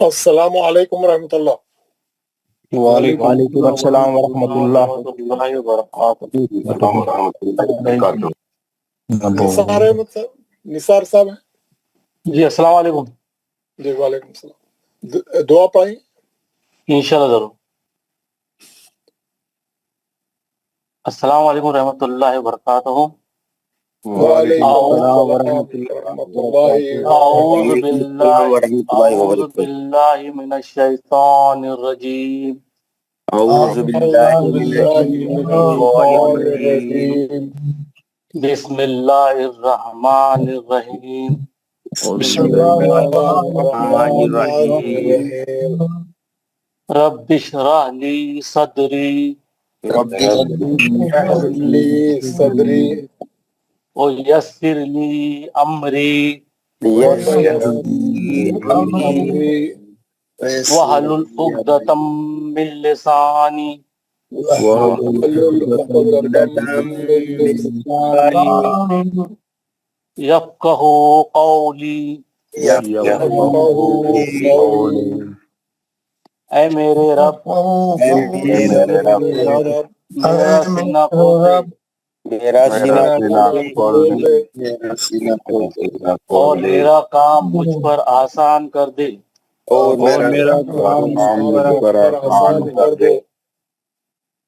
السلام علیکم ورحمۃ اللہ۔ وعلیکم السلام ورحمۃ اللہ وبرکاتہ۔ نثار احمد صاحب، نثار صاحب ہیں؟ جی السلام علیکم۔ جی وعلیکم السلام۔ دعا پڑھیں۔ انشاءاللہ ضرور۔ السلام علیکم ورحمۃ اللہ وبرکاتہ۔ وعلیکم السلام ورحمۃ ورحمۃ اللہ اعوذ وبرکاتہ۔ باللہ من الشیطان الرجیم۔ اعوذ باللہ من الشیطان الرجیم۔ بسم اللہ الرحمن الرحیم۔ بسم اللہ الرحمن الرحیم۔ رب اشرح لی صدری رب اشرح لی صدری ویسر لی امری امری واحلل عقدۃ من لسانی واحلل عقدۃ من لسانی یفقہوا قولی۔ یفقہوا قولی۔ اے میرے رب، میرا سینہ کھول دے میرا سینہ اور میرا کام مجھ پر آسان کر دے اور میرا کام پر آسان کر دے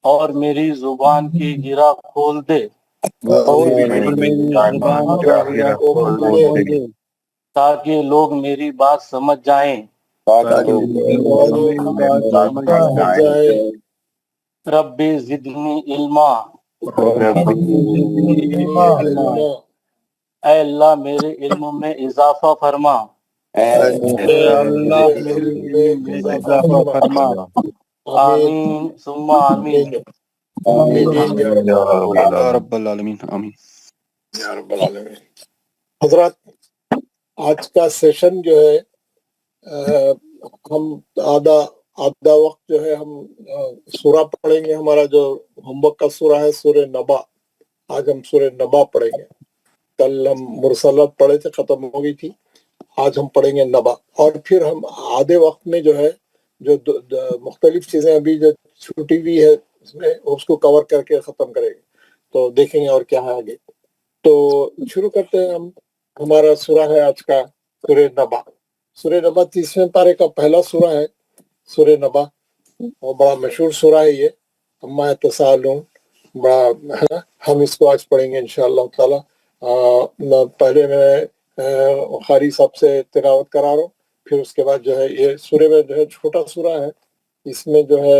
اور میری زبان کی گرہ کھول دے اور میری زبان کا گرہ کھول دے تاکہ لوگ میری بات سمجھ جائیں۔ ربی زدنی علما، اے اللہ میرے علم میں اضافہ فرما۔ آمین ثم آمین۔ رب العالمین آمین۔ یا رب العالمین۔ حضرات، آج کا سیشن جو ہے ہم آدھا وقت جو ہے ہم سورہ پڑھیں گے۔ ہمارا جو ہوم ورک کا سورہ ہے سورہ نبا، آج ہم سورہ نبا پڑھیں گے۔ کل ہم مرسلات پڑھے تھے، ختم ہو گئی تھی۔ آج ہم پڑھیں گے نبا، اور پھر ہم آدھے وقت میں جو ہے جو مختلف چیزیں ابھی جو چھوٹی ہوئی ہے اس کو کور کر کے ختم کریں گے، تو دیکھیں گے اور کیا ہے آگے۔ تو شروع کرتے ہیں ہم۔ ہمارا سورہ ہے آج کا سورہ نبا۔ سورہ نبا 30ویں پارے کا پہلا سورہ ہے سورہ نبا، اور بڑا مشہور سورہ ہے یہ، اما یتساءلون۔ بڑا ہم اس کو آج پڑھیں گے انشاءاللہ تعالی۔ پہلے میں قاری صاحب سے تلاوت کرا رہا ہوں، پھر اس کے بعد جو ہے یہ سورہ میں جو ہے چھوٹا سورہ ہے، اس میں جو ہے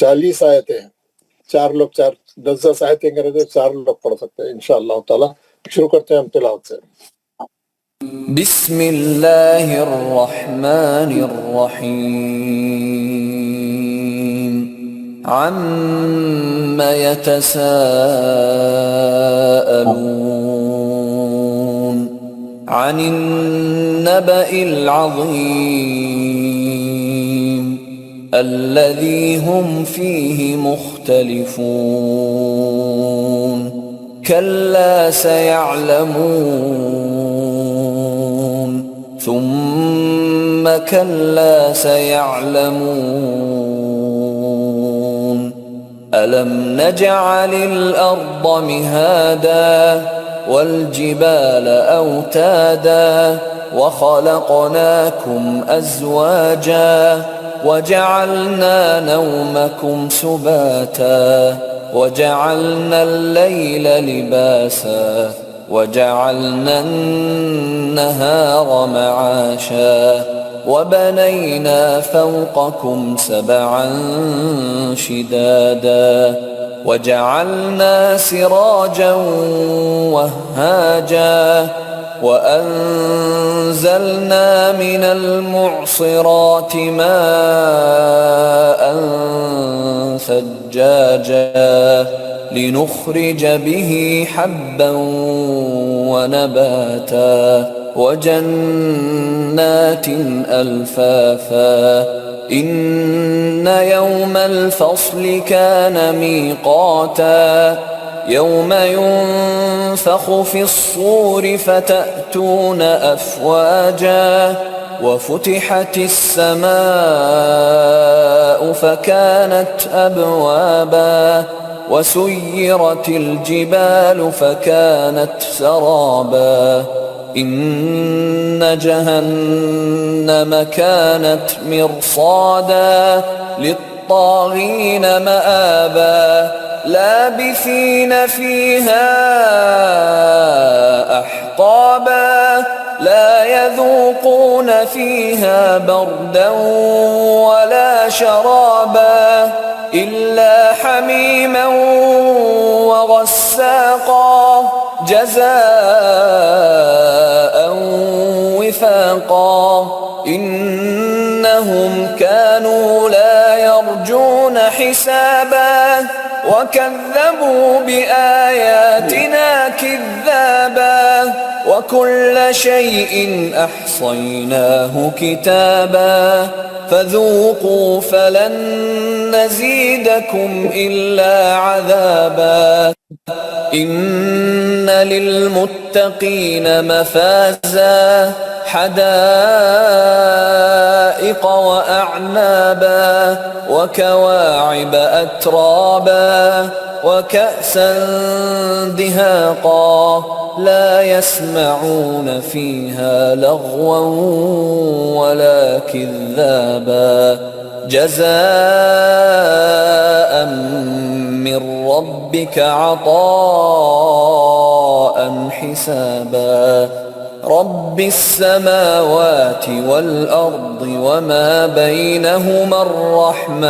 40 آیتیں ہیں۔ 10 آیتیں کریں تو 4 لوگ پڑھ سکتے ہیں انشاءاللہ تعالی۔ شروع کرتے ہیں ہم تلاوت سے۔ بسم اللہ الرحمن الرحیم۔ عم يتساءلون عن النبأ العظیم الذي هم فيه مختلفون كلا سيعلمون ثم كلا سيعلمون ألم نجعل الأرض مهادا والجبال أوتادا وخلقناكم أزواجا وجعلنا نومكم سباتا وجعلنا الليل لباسا وجعلنا النهار معاشا وبنينا فوقكم سبعا شدادا وجعلنا سراجا وهاجا وأنزلنا من المعصرات ماء ثجاجا لنخرج به حبا ونباتا وجنات ألفافا إن يوم الفصل كان ميقاتا يوم ينفخ في الصور فتأتون أفواجا وفتحت السماء فكانت أبوابا وسيرت الجبال فكانت سرابا إن جهنم كانت مرصادا للطاغين مآبا لابثين فيها أحقابا لا يذوقون فيها بردا ولا شرابا إلا حميما وغساقا جزاء وفاقا إنهم كانوا لا يرجون حسابا وكذبوا بآياتنا كذابا وكل شيء أحصيناه كتابا فذوقوا فلن نزيدكم إلا عذابا إن للمتقين مفازا حدائق وأعنابا وكواعب أترابا وكأسا دهاقا لا يسمعون فيها لغوا ولا كذابا جزاء من ربك عطاء حسابا رب السماوات والأرض وما بينهما الرحمن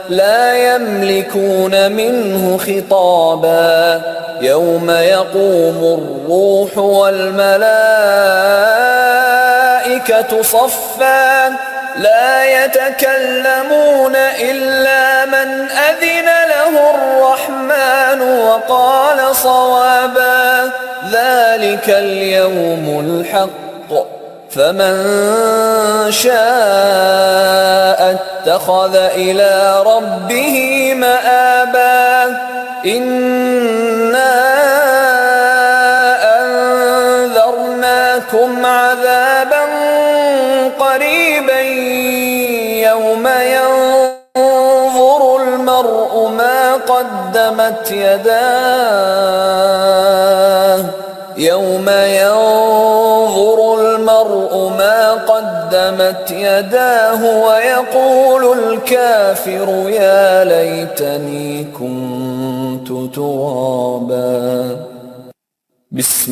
لا يملكون منه خطابا يوم يقوم الروح والملائكة صفا لا يتكلمون إلا من أذن له الرحمن وقال صوابا ذلك اليوم الحق فمن شاء اتخذ إلى ربه مآبا إنا أنذرناكم عذابا قريبا يوم ينظر المرء ما قدمت يداه يوم ينظر المرء ما قدمت يداه ويقول الكافر يا ليتني كنت ترابا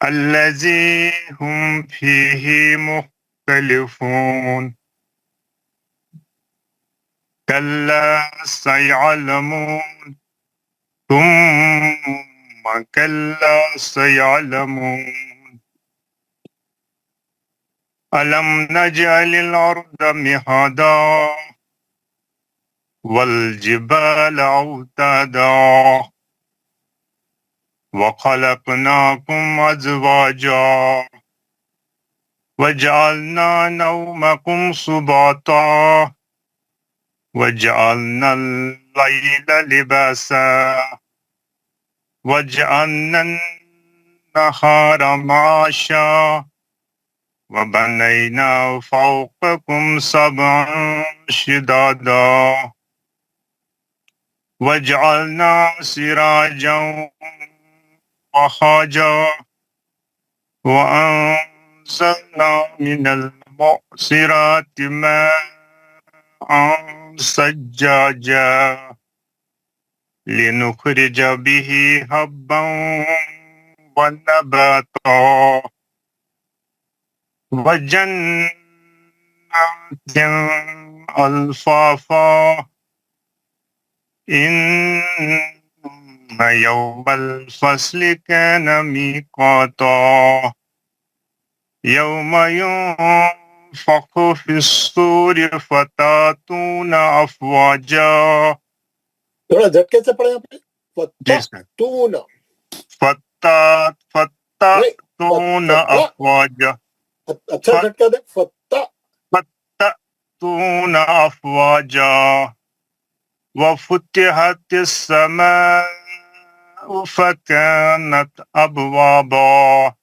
الذي هم فيه مختلفون كلا سيعلمون ثم كلا سيعلمون ألم نجعل الأرض مهادا والجبال أوتادا وخلقناكم أزواجا وجعلنا نومكم سباتا وجعلنا الليل لباسا وجعلنا النهار معاشا وبنينا فوقكم سبعا شدادا وجعلنا سراجا وهاجا وأنزلنا من المعصرات ماء ثجاجا لنخرج به حبا ونباتا وجنات ألفافا إن يوم الفصل كان ميقاتا يوم ينفخ في الصور فتاتون أفواجا. تھوڑا جھٹکے سے پڑھیں آپ نے جی سر. فتاتون فتاتون أفواجا. اچھا جھٹکا دے فتاتون أفواجا وفتحت السماء فكانت أبوابا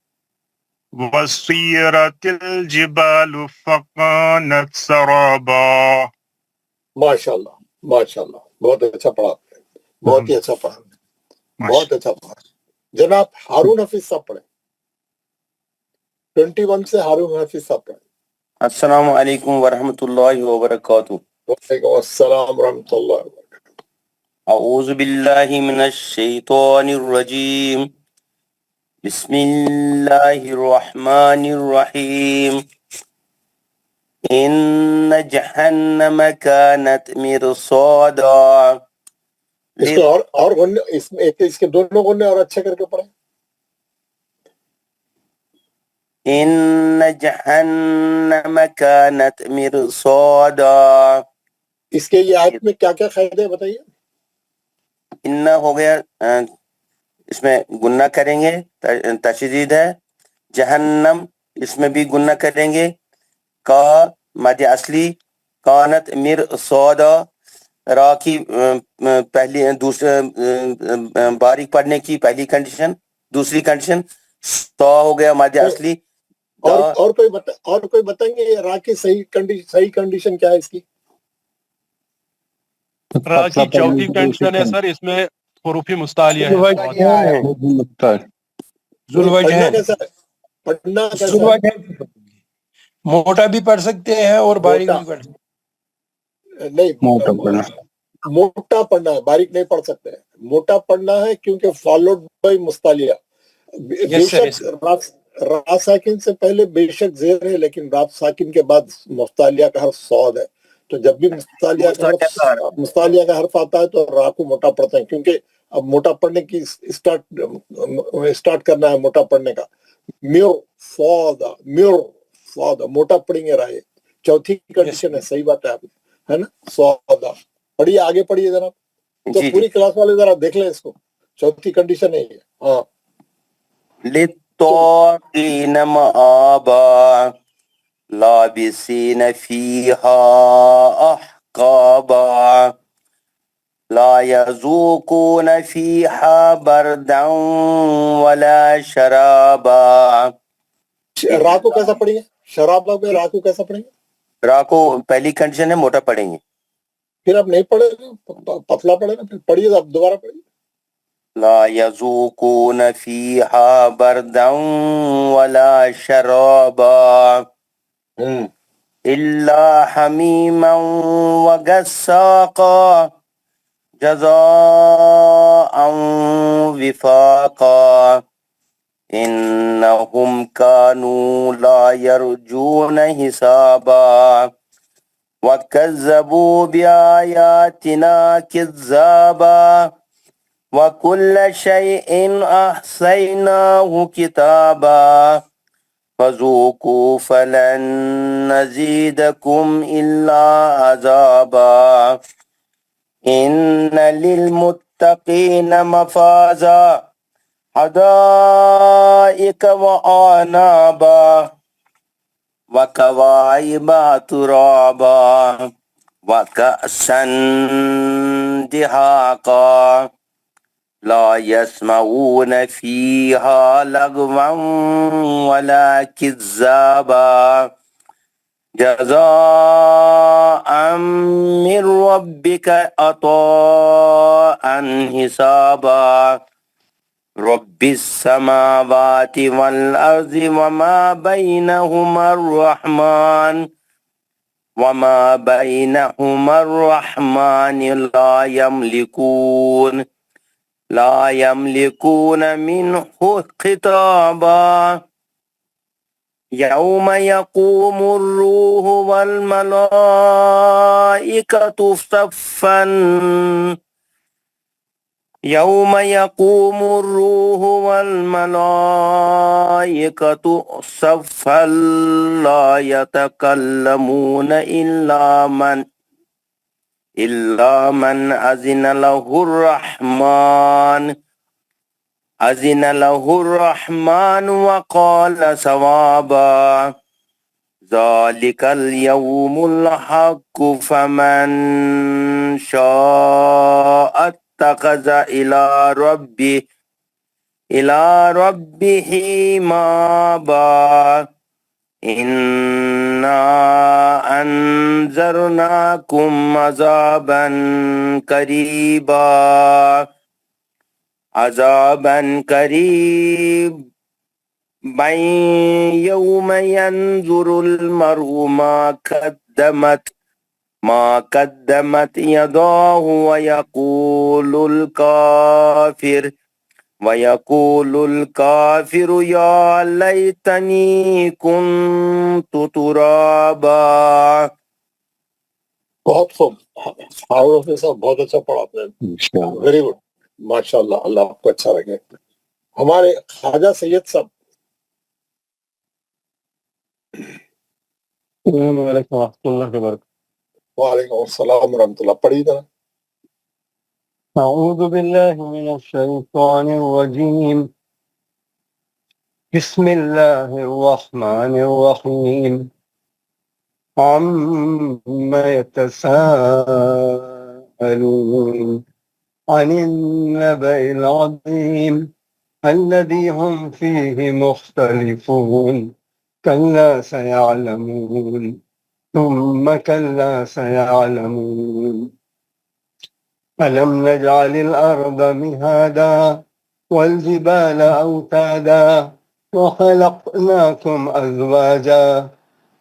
وسيرت الجبال فكانت سرابا. ماشاء اللہ بہت اچھا پڑھا آپ نے بہت ہی اچھا پڑھا بہت اچھا پڑھا. جناب ہارون حفیظ صاحب پڑھیں 21 سے ہارون حفیظ صاحب پڑھیں. السلام علیکم ورحمۃ اللہ وبرکاتہ. وعلیکم السلام ورحمۃ اللہ وبرکاتہ. اعوذ باللہ من الشیطان الرجیم. بسم اللہ الرحمن الرحیم. ان جہنم کانت مرصادا. اس کو اور غنے اس کے دونوں غنے اور اچھے کر کے پڑھیں. ان جہنم کانت مرصادا. اس کے یہ آیت میں کیا کیا قاعدے ہیں بتائیے. ان ہو گیا اس میں گنہ کریں گے تشدید ہے. جہنم اس میں بھی گنہ کریں گے. کا مد اصلی. کانت مرصادا را کی پہلی دوسرے باریک پڑھنے کی پہلی کنڈیشن. دوسری کنڈیشن تو ہو گیا مد اصلی. اور کوئی بتائیں گے را کی صحیح کنڈیشن کیا ہے اس کی. را کی چوتھی کنڈیشن ہے سر اس میں حروف مستعلیہ ہے. پڑھنا کیسا ہے پڑھنا کیسا ہے. موٹا بھی پڑھ سکتے ہیں اور باریک بھی پڑھ سکتے ہیں. نہیں موٹا پڑھنا ہے باریک نہیں پڑھ سکتے. موٹا پڑھنا ہے کیونکہ فالوڈ بائی مستعلیہ. بے شک را ساکن سے پہلے بے شک زیر ہے لیکن را ساکن کے بعد مستعلیہ کا حرف صاد ہے. تو جب بھی مستعلیہ کا حرف آتا ہے تو را کو موٹا پڑھتے ہیں کیونکہ اب موٹا پڑھنے کی اسٹارٹ کرنا ہے. موٹا پڑھنے کا میور فادا موٹا پڑھیں گے رائے. چوتھی کنڈیشن ہے. صحیح بات ہے آپ ہے نا. سودا پڑھیے آگے پڑھیے ذرا. تو پوری کلاس والے ذرا دیکھ لیں اس کو. چوتھی کنڈیشن ہے یہ. ہاں للطاغین مآبا لابسین فیہا احقابا لا یذوقون فیہا بردا ولا شرابا. را کو کیسا پڑھیں گے. شرابہ میں را کو کیسا پڑھیں گے. را کو پہلی کنڈیشن ہے موٹا پڑھیں گے. پھر آپ نہیں پڑھے پتلا پڑھے نا. پھر پڑھیے آپ دوبارہ پڑھیے. لا یذوقون فیہا بردا ولا شرابا الا حمیما وغساقا جزاء وفاقا انہم کانوا لا یرجون حسابا وکذبوا بآیاتنا کذابا وَكُلَّ شَيْءٍ أَحْصَيْنَاهُ كِتَابًا فَذُوقُوا فَلَن نَّزِيدَكُمْ إِلَّا عَذَابًا إِنَّ لِلْمُتَّقِينَ مَفَازًا حَدَائِقَ وَأَعْنَابًا وَكَوَاعِبَ أَتْرَابًا وَكَأْسًا دِهَاقًا لا يسمعون فيها لغوا ولا كذابا جزاء من ربك عطاء حسابا رب السماوات والأرض وما بينهما الرحمن لا يملكون منه خطابا يوم يقوم الروح والملائكة صفا لا يتكلمون إلا من أذن له الرحمن وقال صوابا ذلك اليوم الحق فمن شاء اتخذ إلى ربه مآبا إنا أنذرناكم عذابا قريبا يوم ينظر المرء ما قدمت يداه ويقول الكافر يا ليتني كنت ترابا. بہت خوب ہارون صاحب، بہت اچھا پڑھا آپ نے، ویری گڈ، ماشاء اللہ، اللہ آپ کو اچھا لگے. ہمارے خواجہ سید صاحب. السلام علیکم ورحمۃ اللہ وبرکاتہ. وعلیکم السلام ورحمۃ اللہ. پڑھی ذرا. اعوذ باللہ من الشیطان الرجیم. بسم اللہ الرحمن الرحیم. عما يتساءلون عن النبأ العظيم الذي هم فيه مختلفون كلا سيعلمون ثم كلا سيعلمون ألم نجعل الأرض مهادا والجبال أوتادا وخلقناكم أزواجا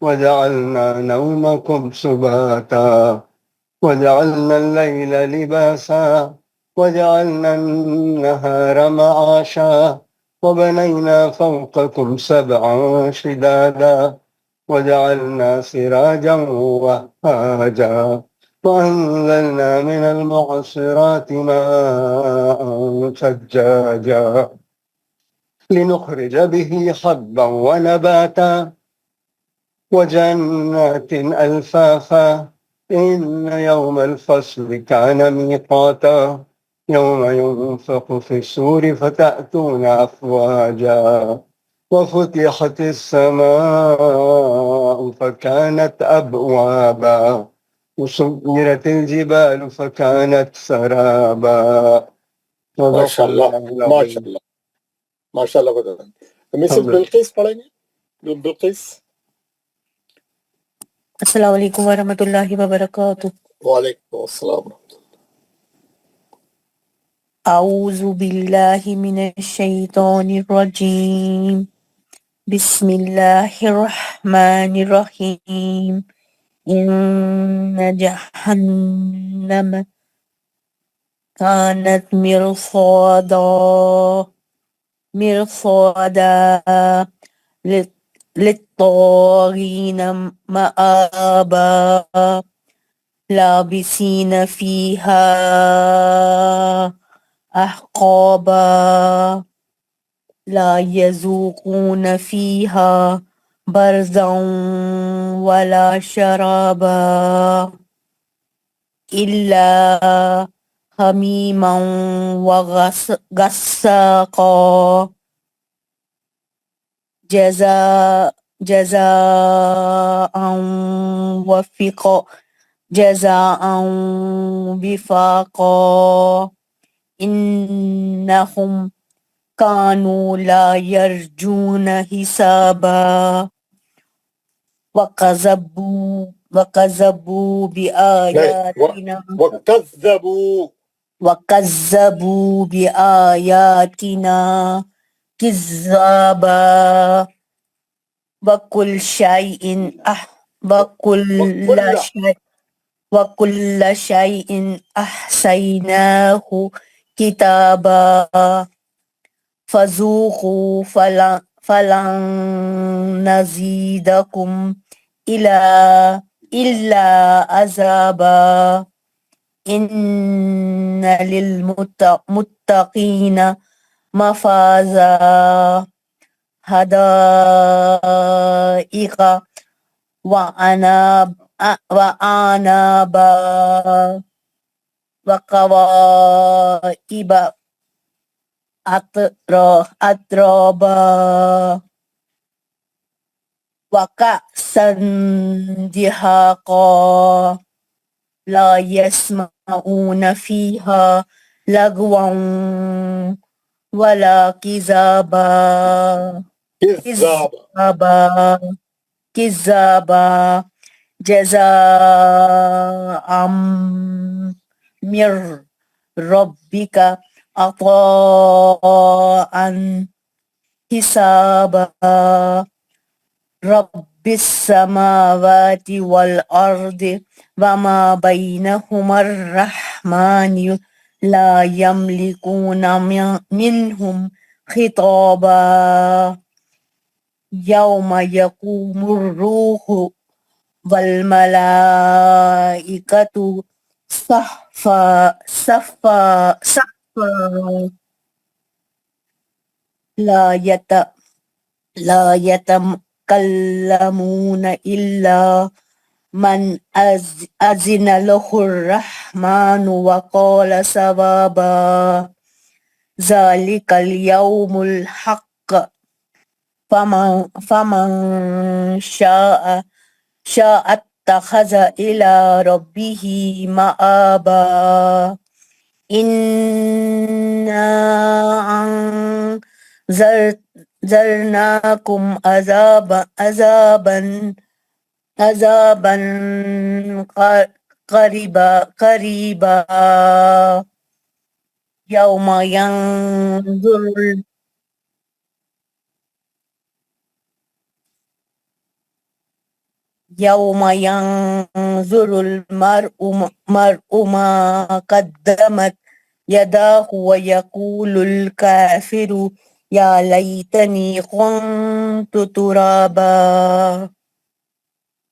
وجعلنا نومكم سباتا وجعلنا الليل لباسا وجعلنا النهار معاشا وبنينا فوقكم سبعا شدادا وجعلنا سراجا وهاجا وأنزلنا من المعصرات ماء ثجاجا لنخرج به حبا ونباتا وجنات ألفافا إن يوم الفصل كان ميقاتا يوم ينفخ في السور فتأتون أفواجا وفتحت السماء فكانت أبوابا وسيرت الجبال فكانت سرابا. ماشاء اللہ، ماشاء اللہ، ماشاء اللہ. بتا مسز بلقیس پڑھیں گے. بلقیس. السلام علیکم ورحمۃ اللہ وبرکاتہ. وعلیکم السلام. اعوذ باللہ من الشیطان الرجیم. بسم اللہ الرحمن الرحیم. ان جہنم كانت مرصادا للطاغين مآبا لابسين فيها أحقابا لا يذوقون فيها برزا ولا شرابا إلا حميما وغساقا جزاء وفاقا إنهم كانوا لا يرجون حسابا وكذبوا بآياتنا. وكذبوا وَكَذَّبُوا بِآيَاتِنَا كِذَّابًا وَكُلَّ شَيْءٍ أَحْصَيْنَاهُ كِتَابًا فَذُوقُوا فَلَن نَّزِيدَكُمْ إِلَّا عَذَابًا إِنَّ لِلْمُتَّقِينَ مَفَازًا حَدَائِقَ وَأَعْنَابًا وَكَوَاعِبَ أَتْرَابًا وَكَأْسًا دِهَاقًا لا يسمعون فيها لغوا ولا كذابا كذابا جزاء من ربك عطاء حسابا رب السماوات والأرض وما بينهما الرحمن لا يملكون منهم خطابا يوم يقوم الروح والملائكة صفا لا يتكلمون إلا من أذن له الرحمن وقال صوابا ذلك اليوم الحق فمن شاء اتخذ إلى ربه مآبا إنا أنذرناكم عذابا قريبا يوم ينظر المرء ما قدمت يداه ويقول الكافر يا ليتني كنت ترابا.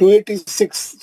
286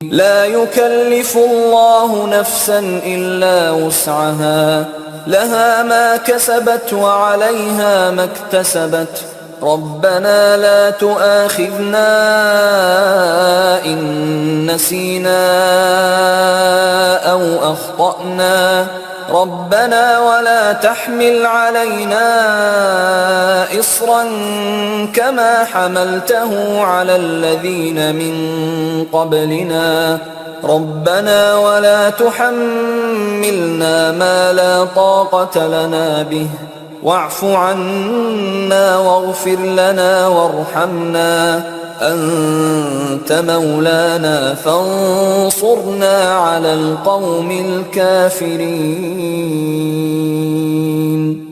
لا يكلف الله نفسا إلا وسعها لها ما كسبت وعليها ما اكتسبت ربنا لا تؤاخذنا إن نسينا أو أخطأنا ربنا ولا تحمل علينا إصرا كما حملته على الذين من قبلنا ربنا ولا تحملنا ما لا طاقة لنا به واعف عنا واغفر لنا وارحمنا أنت مولانا فانصرنا على القوم الكافرين.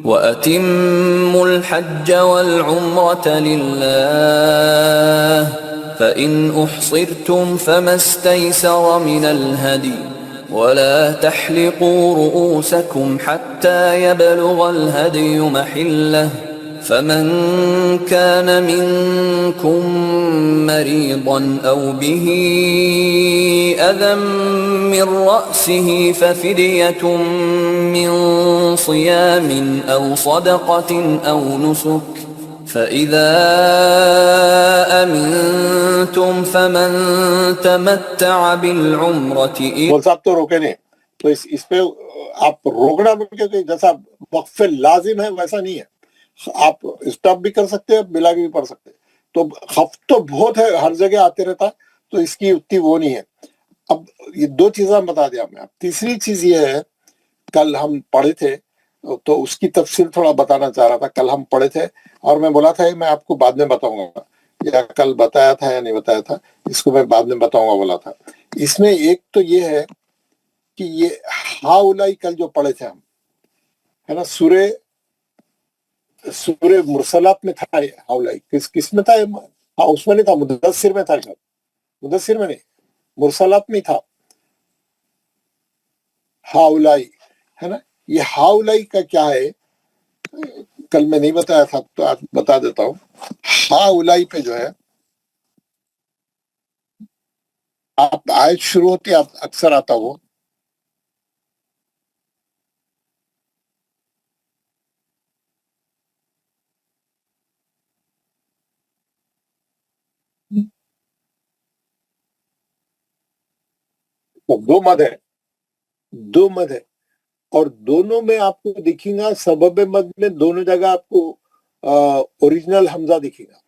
وَأَتِمُّوا الْحَجَّ وَالْعُمْرَةَ لِلَّهِ فَإِنْ أُحْصِرْتُمْ فَمَا اسْتَيْسَرَ مِنَ الْهَدْيِ وَلَا تَحْلِقُوا رُؤُوسَكُمْ حَتَّى يَبْلُغَ الْهَدْيُ مَحِلَّهُ فمن كان منكم مريضا أو به أذى من رأسه ففدية من صيام أو صدقة أو نسك فإذا أمنتم فمن تمتع بالعمرة مول صاحب تو روکے نہیں تو اس پہ آپ روکنا کہ جیسا وقف لازم ہے ویسا نہیں ہے. آپ اسٹاپ بھی کر سکتے ہیں بلا کے بھی پڑھ سکتے ہیں. تو خف تو بہت ہے ہر جگہ آتے رہتا تو اس کی اتنی وہ نہیں ہے. اب یہ دو چیزیں بتا دیا میں. تیسری چیز یہ ہے کل ہم پڑھے تھے تو اس کی تفصیل تھوڑا بتانا چاہ رہا تھا. کل ہم پڑھے تھے اور میں بولا تھا میں آپ کو بعد میں بتاؤں گا یا کل بتایا تھا یا نہیں بتایا تھا اس کو میں بعد میں بتاؤں گا بولا تھا. اس میں ایک تو یہ ہے کہ یہ ہاولائی کل جو پڑھے تھے ہم ہے نا سورہ مرسلات میں تھا. یہ ہاولائی کس میں تھا؟ اس میں نہیں تھا، مدثر میں تھا. مدثر میں نہیں، مرسلات میں تھا ہاولائی ہے نا. یہ ہاولائی کا کیا ہے کل میں نہیں بتایا تھا تو آج بتا دیتا ہوں. ہاولائی پہ جو ہے آپ آیت شروع ہوتی آپ اکثر آتا وہ دو مد ہے اور دونوں میں آپ کو دکھیں گا سبب مد میں دونوں جگہ آپ کو اوریجنل حمزہ دکھے گا.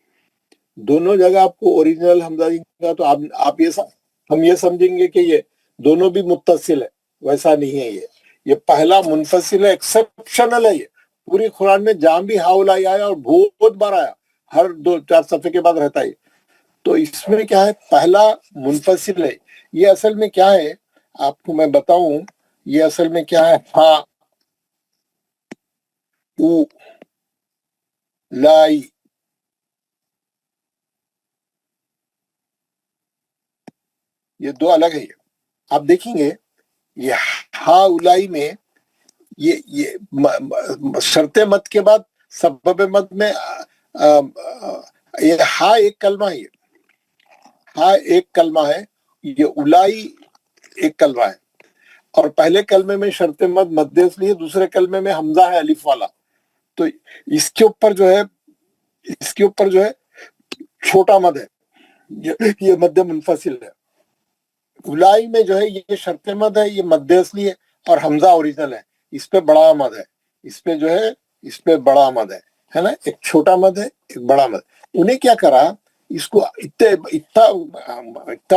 دونوں جگہ آپ کو اوریجنل حمزہ دکھے گا. تو آپ ہم یہ سمجھیں گے کہ یہ دونوں بھی متصل ہے. ویسا نہیں ہے. یہ پہلا منفصل ہے، ایکسپشنل ہے. یہ پوری قرآن میں جہاں بھی ہاولائی آیا اور بہت بار آیا، ہر 2-4 صفحے کے بعد رہتا ہے. تو اس میں کیا ہے پہلا منفصل ہے. یہ اصل میں کیا ہے آپ کو میں بتاؤں. یہ اصل میں کیا ہے ہاں او لائی. یہ دو الگ ہے. آپ دیکھیں گے یہ ہا اولائی میں یہ شرط مد کے بعد سبب مد میں یہ ہا ایک کلمہ ہے. ہا ایک کلمہ ہے. یہ اولائی ایک کلمہ ہے. اور پہلے کلمے میں شرط مد مد اصلی ہے، دوسرے کلمے میں حمزہ ہے الف والا. تو اس کے اوپر جو ہے چھوٹا مد ہے. یہ مد منفصل ہے. اولائی میں جو ہے یہ شرط مد ہے، یہ مد اصلی ہے اور حمزہ اوریجنل ہے. اس پہ بڑا مد ہے. اس پہ بڑا مد ہے نا. ایک چھوٹا مد ہے ایک بڑا مد. انہیں کیا کرا اس کو اتنا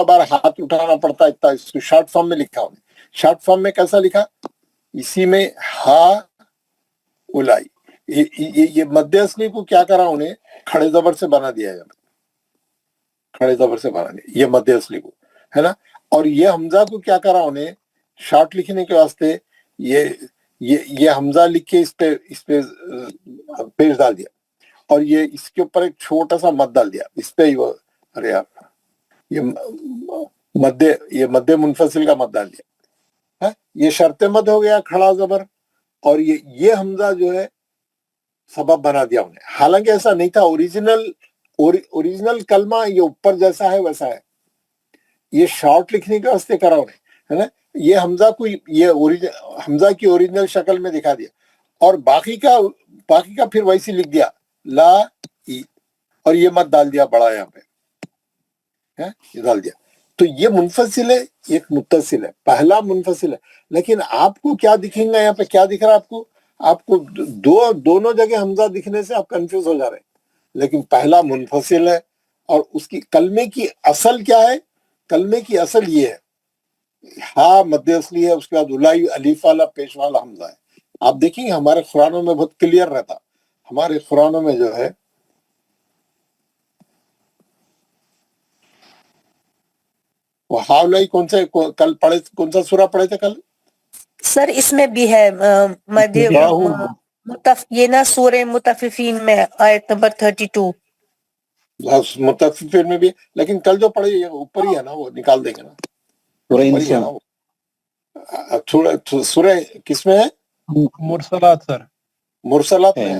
بار ہاتھ اٹھانا پڑتا. اتنا اس کو شارٹ فارم میں لکھا. انہیں شارٹ فارم میں کیسا لکھا؟ اسی میں ہا اولائی. یہ مد اصلی کو کیا کرا انہیں کھڑے زبر سے بنا دیا. کھڑے زبر سے بنا دیا یہ مد اصلی کو ہے نا. اور یہ حمزہ کو کیا کرا انہیں شارٹ لکھنے کے واسطے یہ حمزہ لکھ کے اس پہ پیش ڈال دیا اور یہ اس کے اوپر ایک چھوٹا سا مد ڈال دیا. اس پہ ارے یار یہ مد منفصل کا مد ڈال دیا. یہ شرط مد ہو گیا کھڑا زبر. اور یہ حمزہ جو ہے سبب بنا دیا انہیں. حالانکہ ایسا نہیں تھا. اوریجنل کلمہ یہ اوپر جیسا ہے ویسا ہے. یہ شارٹ لکھنے کے واسطے کرا انہیں ہے نا. یہ حمزہ کو حمزہ کی اوریجنل شکل میں دکھا دیا اور باقی کا پھر ویسی لکھ دیا لا ای اور یہ مت ڈال دیا بڑا یہاں پہ یہ ڈال دیا. تو یہ منفصل ہے ایک متصل ہے. پہلا منفصل ہے. لیکن آپ کو کیا دکھیں گا یہاں پہ کیا دکھ رہا ہے آپ کو دونوں جگہ حمزہ دکھنے سے آپ کنفیوز ہو جا رہے ہیں. لیکن پہلا منفصل ہے اور اس کی کلمے کی اصل کیا ہے؟ کلمے کی اصل یہ ہے ہاں مد اصلی ہے. اس کے بعد اولائی الف والا پیش والا حمزہ ہے. آپ دیکھیں گے ہمارے قرآنوں میں بہت کلیئر رہتا. ہمارے قرآنوں میں جو ہے وہ ہاولائی کل پڑھے کون سا سورہ پڑھے تھے کل؟ سر اس میں بھی ہے یہ نا سورہ مطففین میں آیت نمبر 32. متفقین میں بھی. لیکن کل جو پڑھے یہ اوپر ہی ہے نا. وہ نکال دیں گے نا. تھوڑا سورہ کس میں ہے؟ مرسلات سر. مرسلات میں ہے.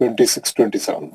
26 27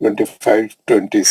25 26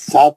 7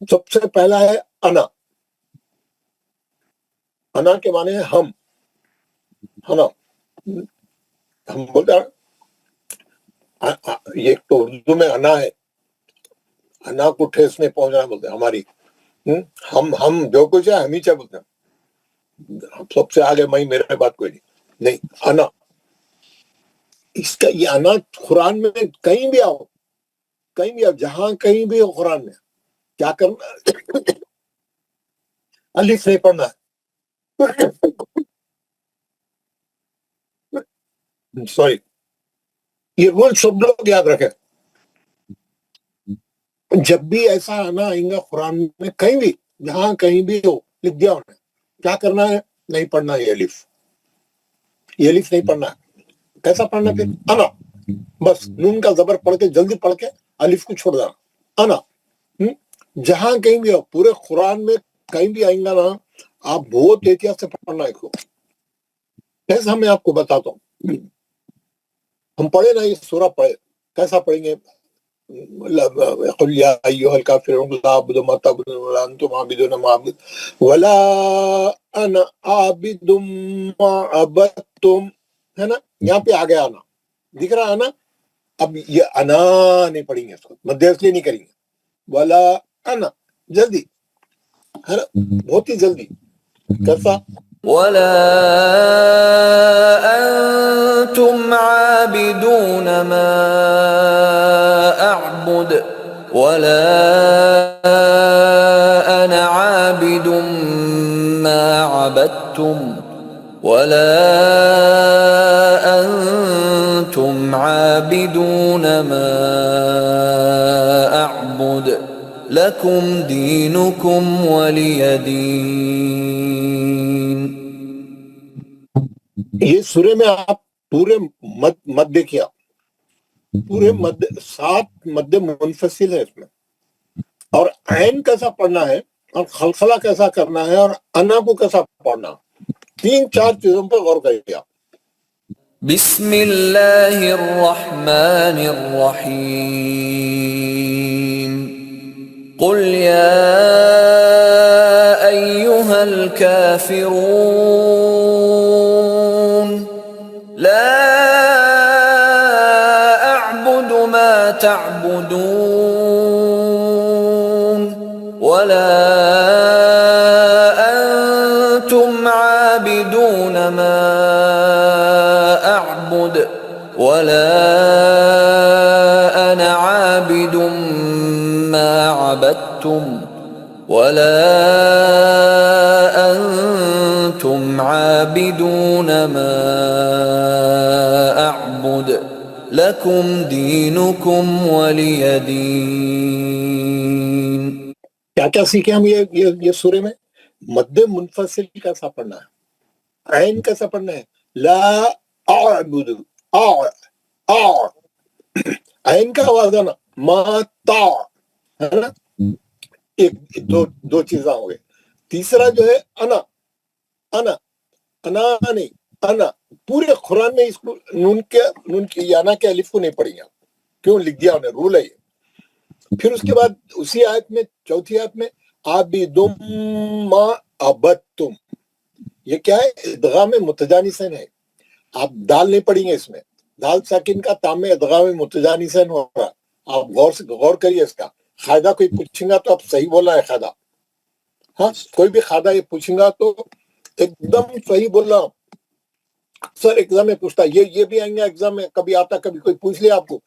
سب سے پہلا ہے انا. انا کے معنی ہے ہم، ہے نا. ہم بولتے ہیں یہ تو اردو میں انا ہے، انا کو ٹھیس نہیں پہنچنا بولتے ہیں ہماری. ہم جو کچھ ہے ہم ہی چاہے بولتے ہیں، سب سے آگے میں میرے بات کوئی نہیں. انا اس کا یہ انا قرآن میں کہیں بھی آؤ، کہیں بھی آؤ، جہاں کہیں بھی ہو قرآن میں کیا کرنا؟ الف نہیں پڑھنا ہے. سوری، یہ رول سب لوگ یاد رکھیں. جب بھی ایسا آنا آئیں گا قرآن میں کہیں بھی، جہاں کہیں بھی ہو، لکھ دیا انہوں نے کیا کرنا ہے؟ نہیں پڑھنا یہ الف، یہ الف نہیں پڑھنا ہے. کیسا پڑھنا پھر؟ انا، بس نون کا زبر پڑھ کے جلدی پڑھ کے الف کو چھوڑ دینا. انا جہاں کہیں بھی ہو، پورے قرآن میں کہیں بھی آئیں گا نا، آپ بہت احتیاط سے پڑھنا ہے. کیسا میں آپ کو بتاتا ہوں. ہم پڑھے نا یہ سورہ پڑھے، کیسا پڑھیں گے؟ قل یا ایھا الکافرون لا اعبد ما تعبدون ولا انتم عابدون ما اعبد ولا انا عابد ما عبدتم، ہے نا. یہاں پہ آ گیا آنا، دکھ رہا آنا. اب یہ انا نہیں پڑھیں گے، اس کو مد اصلی نہیں کریں گے. ولا انا، جلدی، ہے نا، بہت ہی جلدی. کیسا؟ ولا أنتم عابدون ما أعبد ولا أنا عابد ما عبدتم ولا أنتم عابدون ما أعبد لكم دينكم ولي دين. یہ سورے میں آپ پورے مد دیکھیے، آپ پورے مد 7 مد منفصل ہے اس میں. اور عین کیسا پڑھنا ہے، اور خلخلہ کیسا کرنا ہے، اور انا کو کیسا پڑھنا، 3-4 چیزوں پر غور کریے آپ. بسم اللہ الرحمن الرحیم. قل یا ایہا الکافرون لا اعبد ما تعبدون ولا انتم عابدون ما اعبد ولا انا عابد ما عبدتم ولا انتم عابدون ما اعبد لكم دينكم ولي دين. کیا کیا سیکھیں ہم یہ سورے میں؟ مد منفصل کیسا پڑھنا ہے، عین کیسا پڑھنا ہے، لا اعبد، عین کا آواز آنا، ما تا، ہے نا. ایک دو چیزاں ہو گئے. تیسرا جو ہے انا، انا نہیں، انا پورے قرآن میں اس کو نون کے یانا کے الف کو نہیں پڑھیں گے. کیوں؟ لکھ دیا انہیں، رول ہے یہ. پھر اس کے بعد اسی آیت میں، چوتھی آیت میں عابدم ما عبدتم، یہ کیا ہے؟ ادغام متجانسین ہے. آپ دال نہیں پڑھیں گے اس میں، دال ساکن کا تام میں ادغام متجانسین ہو رہا. آپ غور کریے اس کا. قاعدہ کوئی پوچھیں گا تو آپ صحیح بول رہا ہے قاعدہ. ہاں، کوئی بھی قاعدہ یہ پوچھیں گا تو ایک دم صحیح بول رہا. سر ایگزام میں پوچھتا، یہ بھی آئیں گے ایگزام میں، کبھی آتا کبھی کوئی پوچھ لیا آپ کو.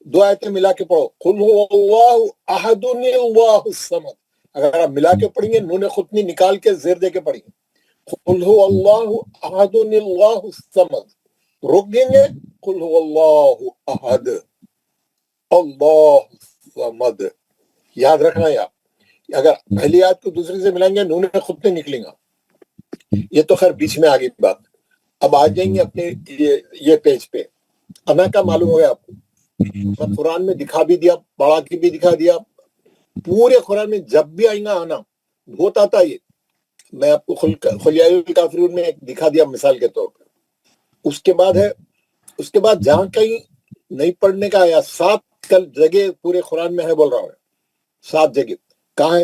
2 آیتیں ملا کے پڑھو، قل هو اللہ احد اللہ الصمد. اگر آپ ملا کے پڑھیں گے، نون خطنی نکال کے زیر دے کے پڑھیں گے، قل هو اللہ احد اللہ الصمد. روک دیں گے، قل هو اللہ احد اللہ الصمد. یاد رکھنا ہے آپ. اگر پہلی آیت کو دوسری سے ملائیں گے، نون خطنی نکلیں گا. یہ تو خیر بیچ میں آگے کی بات. اب آ جائیں گے اپنے یہ پیج پہ. انا کا معلوم ہو گیا آپ کو، میں قرآن میں دکھا بھی دیا، پڑھا کے بھی دکھا دیا. پورے قرآن میں جب بھی آئیں گا آنا بہت آتا ہے. یہ میں آپ کو خلیہ الکافرون میں دکھا دیا مثال کے طور پر. اس کے بعد جہاں کہیں نہیں پڑھنے کا، یا 7 جگہ پورے قرآن میں ہے بول رہا ہوں، 7 جگہ کہاں ہے؟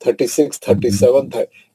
36, 37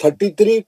33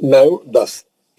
9, 10।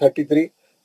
33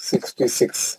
66,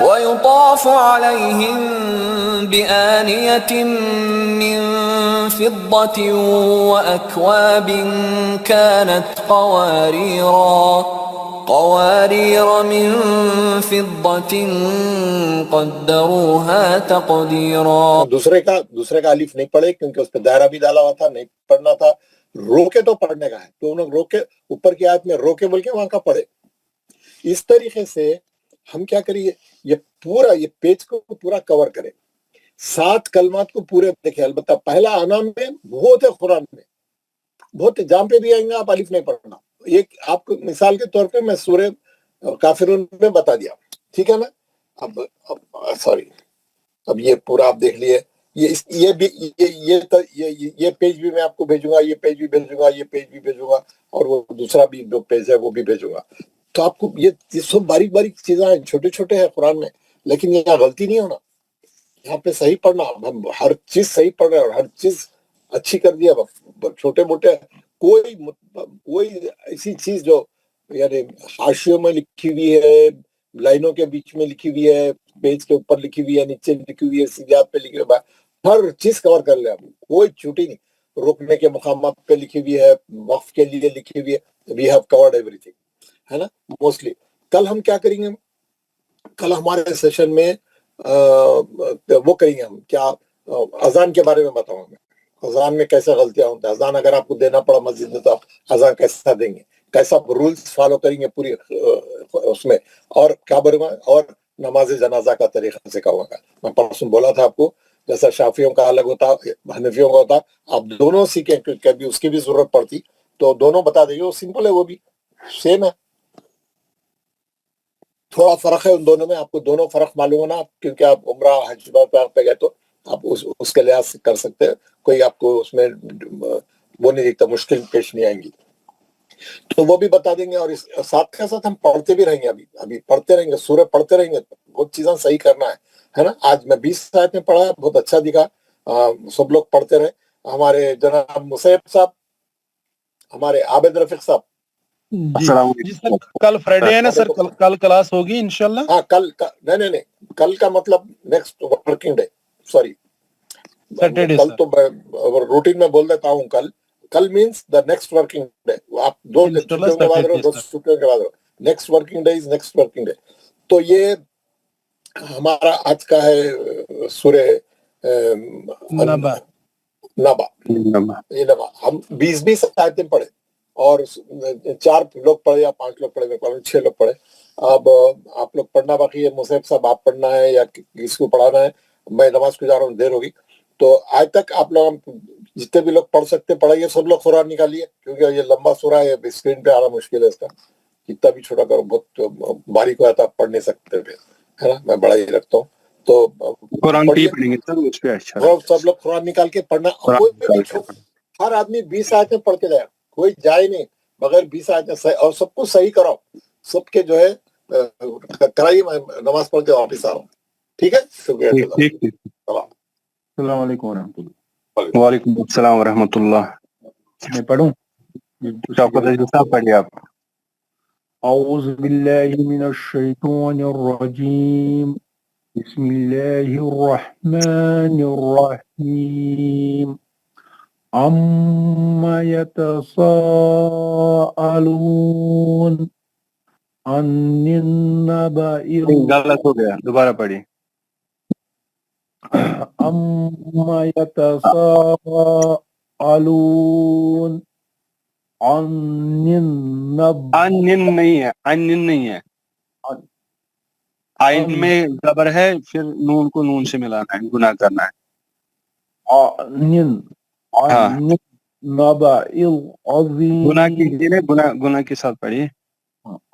ويطاف عليهم بآنية من فضة وأكواب كانت قوارير من فضة قدروها تقديرا. دوسرے کا الف نہیں پڑھے کیونکہ اس پہ دائرہ بھی ڈالا ہوا تھا, نہیں پڑھنا تھا. روکے تو پڑھنے کا ہے تو انہوں روکے, اوپر کی آیت میں روکے بول کے وہاں کا پڑھے. اس طریقے سے ہم کیا کریے, یہ پورا یہ پیج کو پورا کور کریں, 7 کلمات کو پورے دیکھیں. البتہ پہلا انعام میں بہت ہے, قرآن میں بہت ہے, جہاں پہ بھی آئیں گے آپ الف نہیں پڑھنا. ایک آپ کو مثال کے طور پہ میں سورہ کافرون میں بتا دیا, ٹھیک ہے نا. اب سوری, اب یہ پورا آپ دیکھ لیے, یہ پیج بھی میں آپ کو بھیجوں گا, یہ پیج بھی بھیجوں گا, یہ پیج بھی بھیجوں گا, اور وہ دوسرا بھی جو پیج ہے وہ بھی بھیجوں گا. تو آپ کو یہ سب باریک باریک چیزیں ہیں, چھوٹے چھوٹے ہیں قرآن میں, لیکن یہاں غلطی نہیں ہونا, یہاں پہ صحیح پڑھنا. ہم ہر چیز صحیح پڑھ رہے ہیں اور ہر چیز اچھی کر دیا. چھوٹے موٹے کوئی ایسی چیز جو یعنی حاشیوں میں لکھی ہوئی ہے, لائنوں کے بیچ میں لکھی ہوئی ہے, پیج کے اوپر لکھی ہوئی ہے, نیچے لکھی ہوئی ہے, سیدھات پہ لکھی ہوئی ہے, ہر چیز کور کر لیں. کوئی چھوٹی نہیں. رکنے کے مقامات پہ لکھی ہوئی ہے, وقف کے لیے لکھی ہوئی ہے. وی ہیو کورڈ ایوری تھنگ, ہے نا, موسٹلی. کل ہم کیا کریں گے, کل ہمارے سیشن میں وہ کریں گے ہم کیا, اذان کے بارے میں بتاؤں گا. اذان میں کیسے غلطیاں ہوتی ہیں, اذان اگر آپ کو دینا پڑا مسجد میں تو آپ اذان کیسا دیں گے, کیسا رولز فالو کریں گے پوری اس میں, اور کیا بولوں گا, اور نماز جنازہ کا طریقہ سکھاؤں گا. میں پرسوں بولا تھا آپ کو, جیسا شافیوں کا الگ ہوتا, حنفیوں کا ہوتا, آپ دونوں سیکھیں, کبھی اس کی بھی ضرورت پڑتی تو دونوں بتا دیں گے. وہ سمپل ہے, وہ بھی سیم ہے, تھوڑا فرق ہے ان دونوں میں. آپ کو دونوں فرق معلوم ہونا, کیونکہ آپ عمرہ حج پہ گئے تو آپ اس کے لحاظ سے کر سکتے ہیں. کوئی آپ کو اس میں وہ نہیں دیکھتا, مشکل پیش نہیں آئیں گی, تو وہ بھی بتا دیں گے. اور اس ساتھ کے ساتھ ہم پڑھتے بھی رہیں گے, ابھی پڑھتے رہیں گے, سورہ پڑھتے رہیں گے. بہت چیزیں صحیح کرنا ہے نا. آج میں 20 آیت میں پڑھا, بہت اچھا دکھا. سب لوگ پڑھتے رہے. ہمارے جناب مصعب صاحب, ہمارے عابد رفیق صاحب, جی جی سر, کل فرائیڈے ہے نا سر, کل کلاس ہوگی انشاءاللہ. ہاں کل نہیں, کل کا مطلب next working day, sorry Saturday کل سر. تو روٹین میں بول دیتا ہوں. کل means the next working day. آپ 2 چھٹیوں کے بعد رہو, 2 چھٹیوں کے بعد رہو. Next working day is next working day. تو یہ ہمارا آج کا ہے سورہ نبا. نبا. یہ نبا ہم 20 آیتیں پڑھے, اور 4 لوگ پڑھے یا 5 لوگ پڑھے, 6 لوگ پڑھے. اب آپ لوگ پڑھنا باقی ہے. مصعب صاحب آپ پڑھنا ہے یا کس کو پڑھانا ہے؟ میں نماز کو جا رہا ہوں, دیر ہوگی. تو آج تک آپ لوگ جتنے بھی لوگ پڑھ سکتے پڑھائیے. سب لوگ قرآن نکالیے, کیونکہ یہ لمبا سورہ ہے, اسکرین پہ آنا مشکل ہے اس کا. کتنا بھی چھوٹا کرو, بہت باریک ہوا تھا, آپ پڑھ نہیں سکتے پھر, ہے نا. میں بڑا ہی رکھتا ہوں. تو سب لوگ قرآن نکال کے پڑھنا. ہر آدمی 20 آیتیں پڑھ کے جائے, کوئی جائے نہیں بغیر 20 آیتیں, اور سب کو صحیح کراؤ. سب کے جو ہے کرائیے. میں نماز پڑھ کے واپس آ رہا ہوں, ٹھیک ہے. شکریہ. السلام علیکم ورحمۃ اللہ. وعلیکم السلام ورحمۃ اللہ. میں پڑھوں؟ صاحب پڑھیے آپ. اعوذ باللہ من الشیطان الرجیم, بسم اللہ الرحمن الرحیم. عما يتساءلون عن النبأ غلط ہو گیا, دوبارہ پڑھیے. عما يتساءلون عن النبأ. نہیں ہے, آئین میں زبر ہے, پھر نون کو نون سے ملانا ہے, گناہ کرنا ہے. النبأ العظیم. گناہ کیجیے, گناہ کے ساتھ پڑھیے.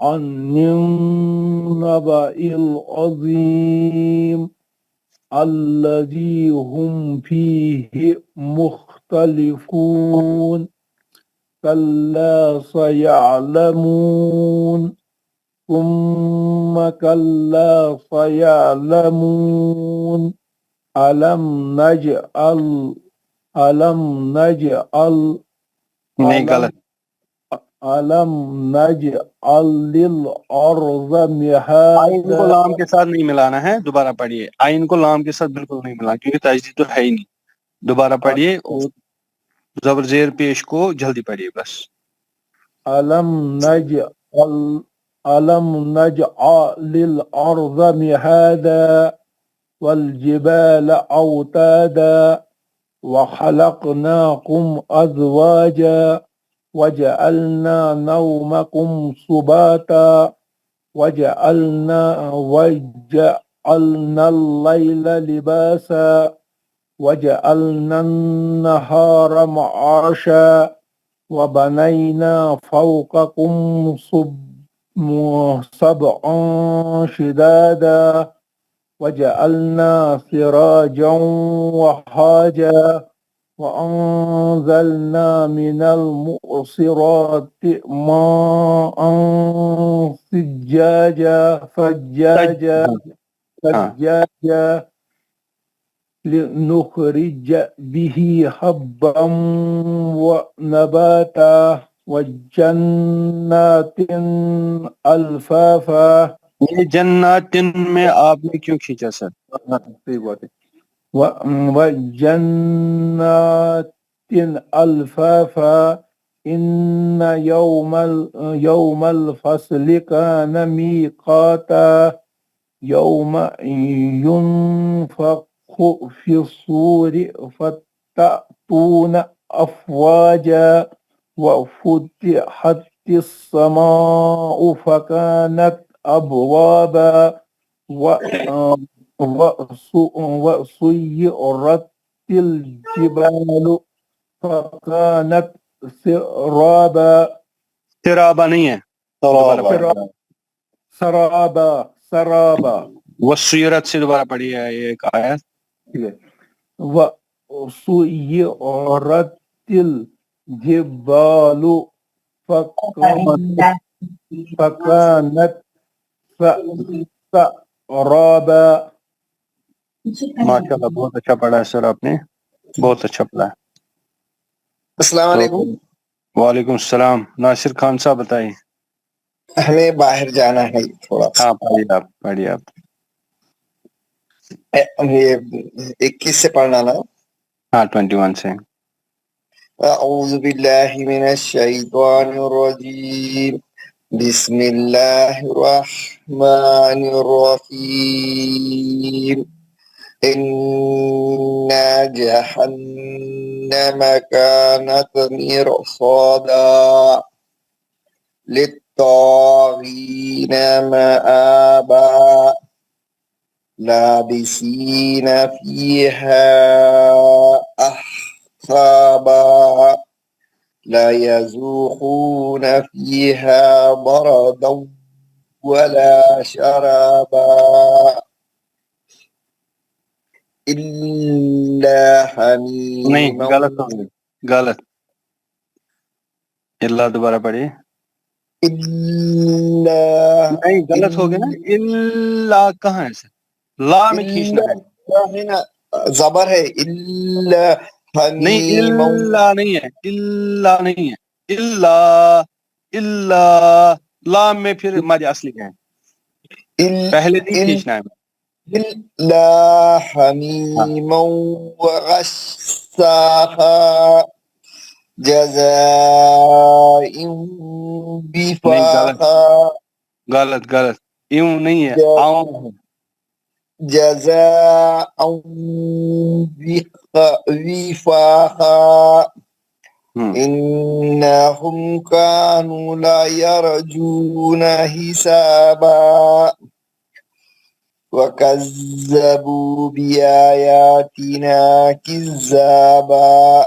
عن النبأ العظیم الذی هم فیہ مختلفون کلا سیعلمون ثم کلا سیعلمون علم نجعل نہیں غلط, علم نجعل للارض مہادا. آئین کو لام کے ساتھ نہیں ملانا ہے, دوبارہ پڑھیے. آئین کو لام کے ساتھ بالکل نہیں ملانا, کیونکہ تجدید تو ہے ہی نہیں. دوبارہ پڑھیے اور زبر زیر پیش کو جلدی پڑھیے بس. علم ألم نجعل الأرض مهادا والجبال أوتادا وخلقناكم أزواجا وجعلنا نومكم سباتا وجعلنا الليل لباسا وجعلنا النهار معاشا وبنينا فوقكم سبعا شدادا وجعلنا سراجا وهاجا وأنزلنا من المؤصرات ماء فجاجا لنخرج به حبا ونباتا وجنات الفافا. یہ جناتن میں آپ نے کیوں کھینچا سر؟ صحیح بات ہے. وجنات الفافا ان يوم الفصل كان ميقاتا يوم ينفخ في الصور فتأتون أفواجا وفتحت السماء فكانت أبوابا وسيرت الجبال فكانت سرابا. سرابا نہیں ہے، سرابا. وسیرت سے دوبارہ پڑھی ہے یہ ایک آیت. وسيرت الجبال فكانت سرابا. ماشاء اللہ بہت اچھا پڑھا ہے سر آپ نے، بہت اچھا پڑھا ہے. السلام علیکم. وعلیکم السلام. ناصر خان صاحب بتائیے. ہمیں باہر جانا ہے تھوڑا سا. ہاں پڑھیے آپ. یہ 21 سے پڑھنا نا. ہاں 21 سے. اعوذ باللہ من الشیطان الرجیم بسم اللہ الرحمن الرحیم إنا جهنم كانت مرصادا للطاغين مآبا لابسين فيها أحقابا لا يذوقون فيها بردا ولا شرابا إلا نہیں حميما. غلط. اللہ دوبارہ پڑھیے. نہیں غلط ہو گیا نا. اللہ کہاں ہے سر؟ لا میں کھینچنا ہے. زبر ہے. إلا نہیں حميما. اللہ نہیں ہے، اللہ نہیں ہے. اللہ لام میں پھر مد اصلی ہے، پہلے نہیں کھینچنا ہے. إلا حميما وغساقا جزاء وفاقا. غلط یوں نہیں ہے، آؤں. جزاء وفاقا إنهم كانوا لا يرجون حسابا وكذبوا بآياتنا كذابا.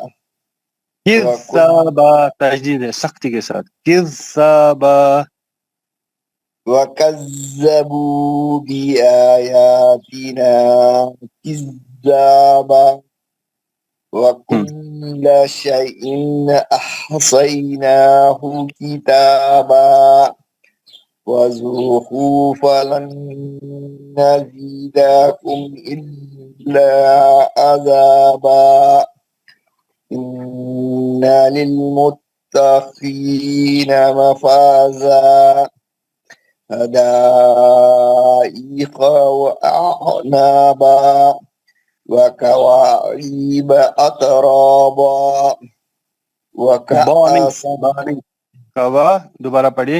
کذابا تجدید ہے سختی کے ساتھ. کذابا. وكذبوا بآياتنا كذابا وكل شيء أحصيناه كتابا وذوقوا فلن نزيدكم إلا عذابا إن للمتقين مفازا حدائق وأعنابا وكواعب أترابا وكأسا. کوا دوبارہ پڑھیے.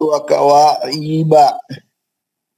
وكواعب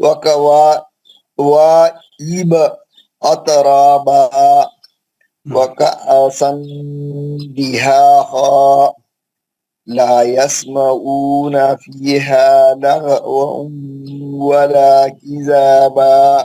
وكواعب أترابا وكأسا دهاقا لا يسمعون فيها لغوا ولا كذابا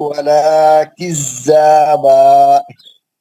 ولا كذابا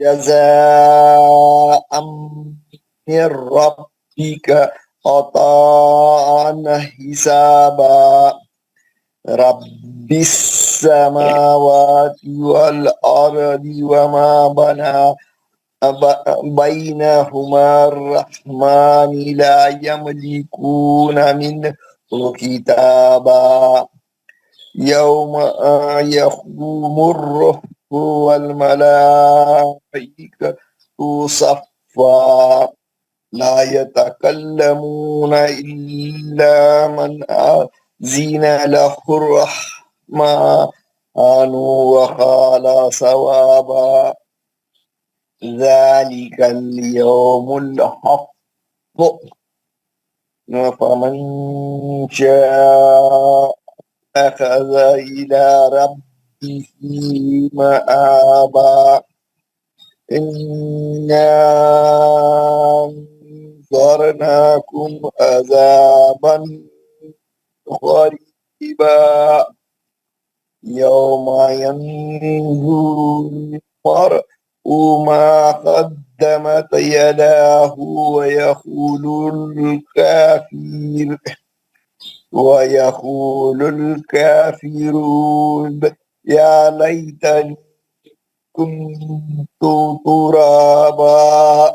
جزاء من ربك عطاء حسابا رب السماوات والأرض وما بينهما الرحمن لا يملكون منه كتابا يوم يقوم الروح والملائكة صفا لا يتكلمون إلا من أذن له الرحمن وقال صوابا ذلك اليوم الحق فمن شاء أخذ إلى ربه مآبا إنا أنذرناكم عذابا قريبا يوم ينظر المرء ما قدمت يداه ويقول الكافرون يا ليتني كنت ترابا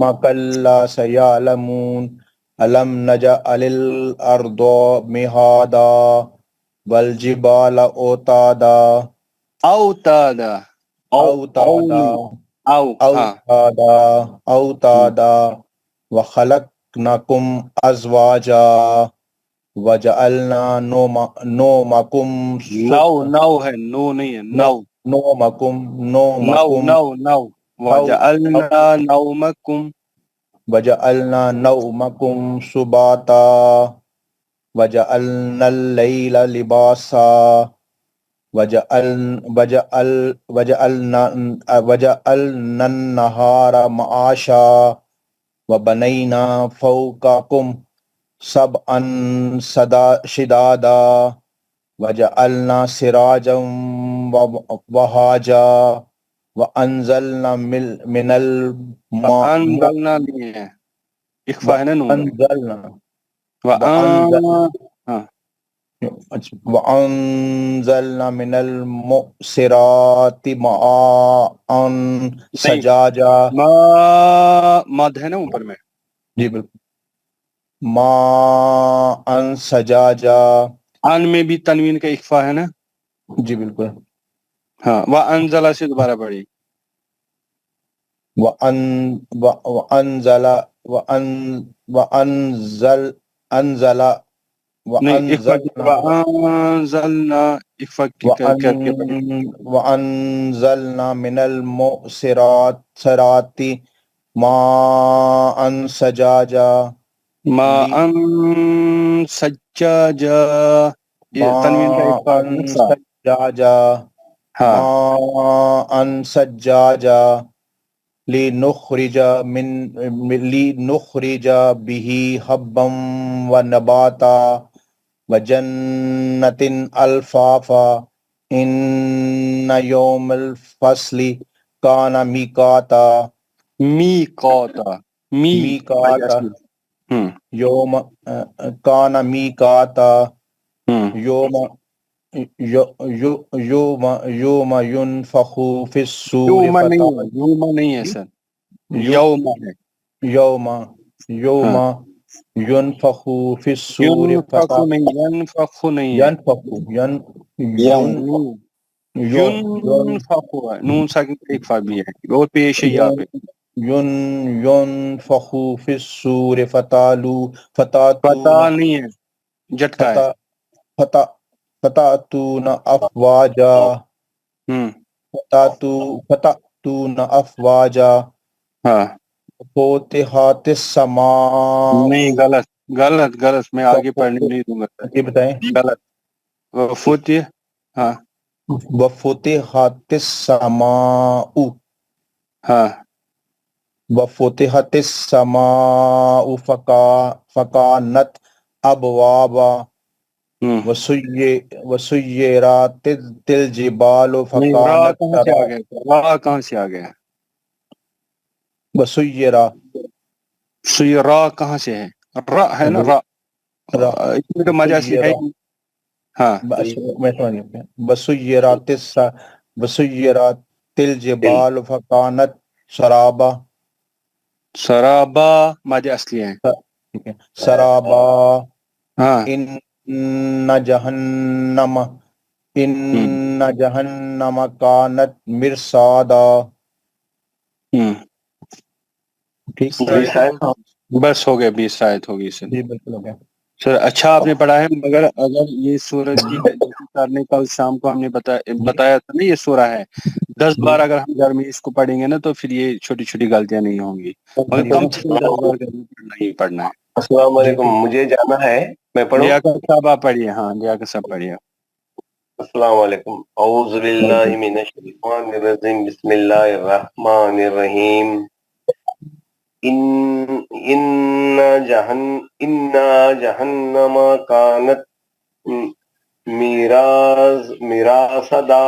ثم كلا سيعلمون ألم نجعل الأرض مهادا والجبال أوتادا اوتادا أوتادا ہاں أوتادا وخلقناكم أزواجا وجعلنا نومكم نو ہے، نو نہیں ہے، نو وجعلنا نومکم وجعلنا نومكم سباتا وجعلنا الليل لباسا وجعلنا النهار معاشا وبنينا فوقكم سبعا شدادا وجعلنا سراجا وهاجا وانزلنا من الماء انزلنا نہیں ہے، اخفا ہے نا نون وانزلنا ہاں وانزلنا من المؤسرات ماء سجاجا مد ہے نا اوپر میں، جی بالکل ماء سجاجا ان میں بھی تنوین کا اخفا ہے نا، جی بالکل ہاں وانزل سے دوبارہ پڑھی، وانزل نہیں اخفا کی وانزلنا اخفا کر کے پڑھی، وانزلنا من المؤسرات ماء سجاجا ما ان سجاجا تنوین کا اخفا ہے نا سا، سجاجا ہاں ماء سجاجا لنخرج به حبا ونباتا وجنة الفافا ان يوم الفصل كان ميقاتا میقاتا ميقاتا ہوں يوم كان ميقاتا يوم ينفخ في الصور یوم نہیں ہے سر، یوم ہے، يوم ينفخ في الصور ينفخ نہیں ہے، ينفخ ہے، نون ساکن کا اخفا بھی ہے اور پیش ہے یہاں پہ، ينفخ في الصور پتہ نہیں ہے، جھٹکا ہے، فتأتون أفواجا فتأتون أفواجا ہاں فتحت السماء نہیں، غلط میں آگے پڑھنے نہیں دوں گا سر، یہ بتائیں غلط فتح، ہاں وفتحت السماء ہاں وفتحت السماء فكانت أبوابا وسيرت الجبال نہیں، را فكانت کہاں سے آ گیا، را کہاں سے آ گیا، سیرا کہاں سے ہے، را ہے نا، را اس میں تو مجاسی ہے ہی، ہاں وسيرت الجبال فكانت سرابا سرابا مد اصلی ہے، سرابا ہاں ان جہنم كانت مرصادا ٹھیک بس ہو گیا، 20 آیت ہوگی سر، جی بالکل ہو گیا سر اچھا آپ نے پڑھا ہے، مگر اگر یہ سورج کی سر نے کل شام کو ہم نے بتایا تھا نا یہ سورہ ہے 10 بار اگر ہم گھر میں اس کو پڑھیں گے نا تو پھر یہ چھوٹی چھوٹی غلطیاں نہیں ہوں گی، مگر کم سے کم 10 بار گھر میں پڑھنا ہی پڑھنا ہے۔ السلام علیکم، مجھے جانا ہے، میں پڑھوں؟ لیاقت صاحب آپ پڑھیے، ہاں لیاقت صاحب پڑھیے۔ السلام علیکم، اعوذ باللہ من الشیطان الرجیم، بسم اللہ الرحمن الرحیم۔ ان جہنم کانت میراسدا،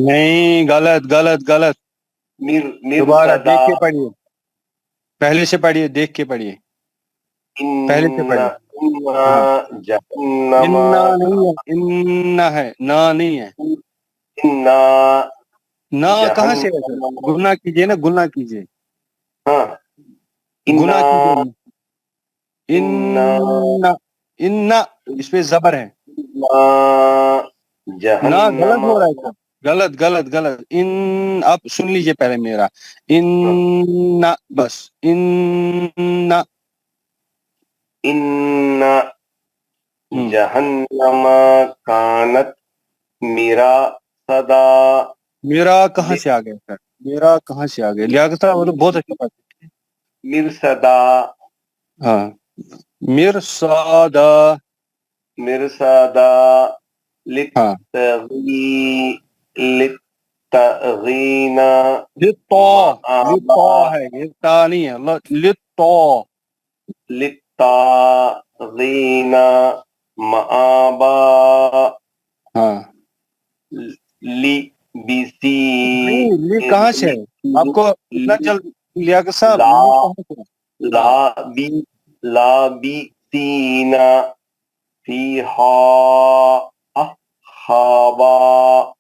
نہیں، غلط دوبارہ دیکھ کے پڑھیے، پہلے سے پڑھیے، دیکھ کے پڑھیے، پہلے سے پڑھیے، ہاں جہنم انا نہیں ہے، انا ہے، نا نہیں ہے، نا کہاں سے ہے سر؟ گناہ کیجئے نا، گناہ کیجئے، ہاں گناہ کی إنا ان ان اس پہ زبر ہے نہ غلط جهنم ہو رہا ہے سر غلط غلط غلط ان آپ سن لیجئے پہلے میرا ان بس ان إن جهنم كانت مرصدا میرا کہاں سے آ گیا سر میرا کہاں سے آ گیا لیاقت صاحب وہ لوگ بہت اچھا پڑھتے مرصدا ہاں مرصادا مرصدا ہاں للطاغين لطا ہے یہ تا نہیں ہے لطا للطاغين مآبا ہاں لبسی لی کہاں سے ہے آپ کو اتنا جلد لیاقت صاحب لا لی کہاں سے ہے؟ لابسين فيها أحقابا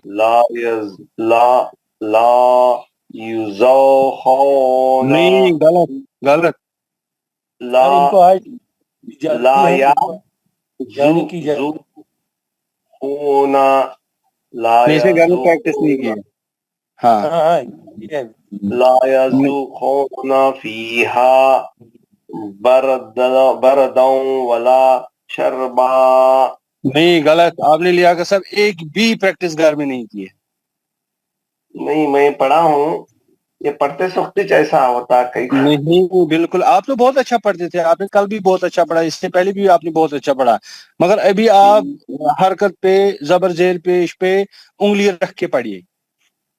لا يذوقون نہیں غلط غلط لا یعنی کہ يذوقون لا نہیں سے گھر میں پریکٹس نہیں کی ہے ہاں لا يذوقون فيها بردا ولا شربا نہیں غلط آپ نے لیا کہ سب ایک بھی پریکٹس گھر میں نہیں کی ہے نہیں میں پڑھا ہوں یہ پڑھتے وقت ایسا ہوتا کئی نہیں بالکل آپ تو بہت اچھا پڑھتے تھے آپ نے کل بھی بہت اچھا پڑھا اس سے پہلے بھی آپ نے بہت اچھا پڑھا مگر ابھی آپ حرکت پہ زبر زیر پیش پہ انگلی رکھ کے پڑھیے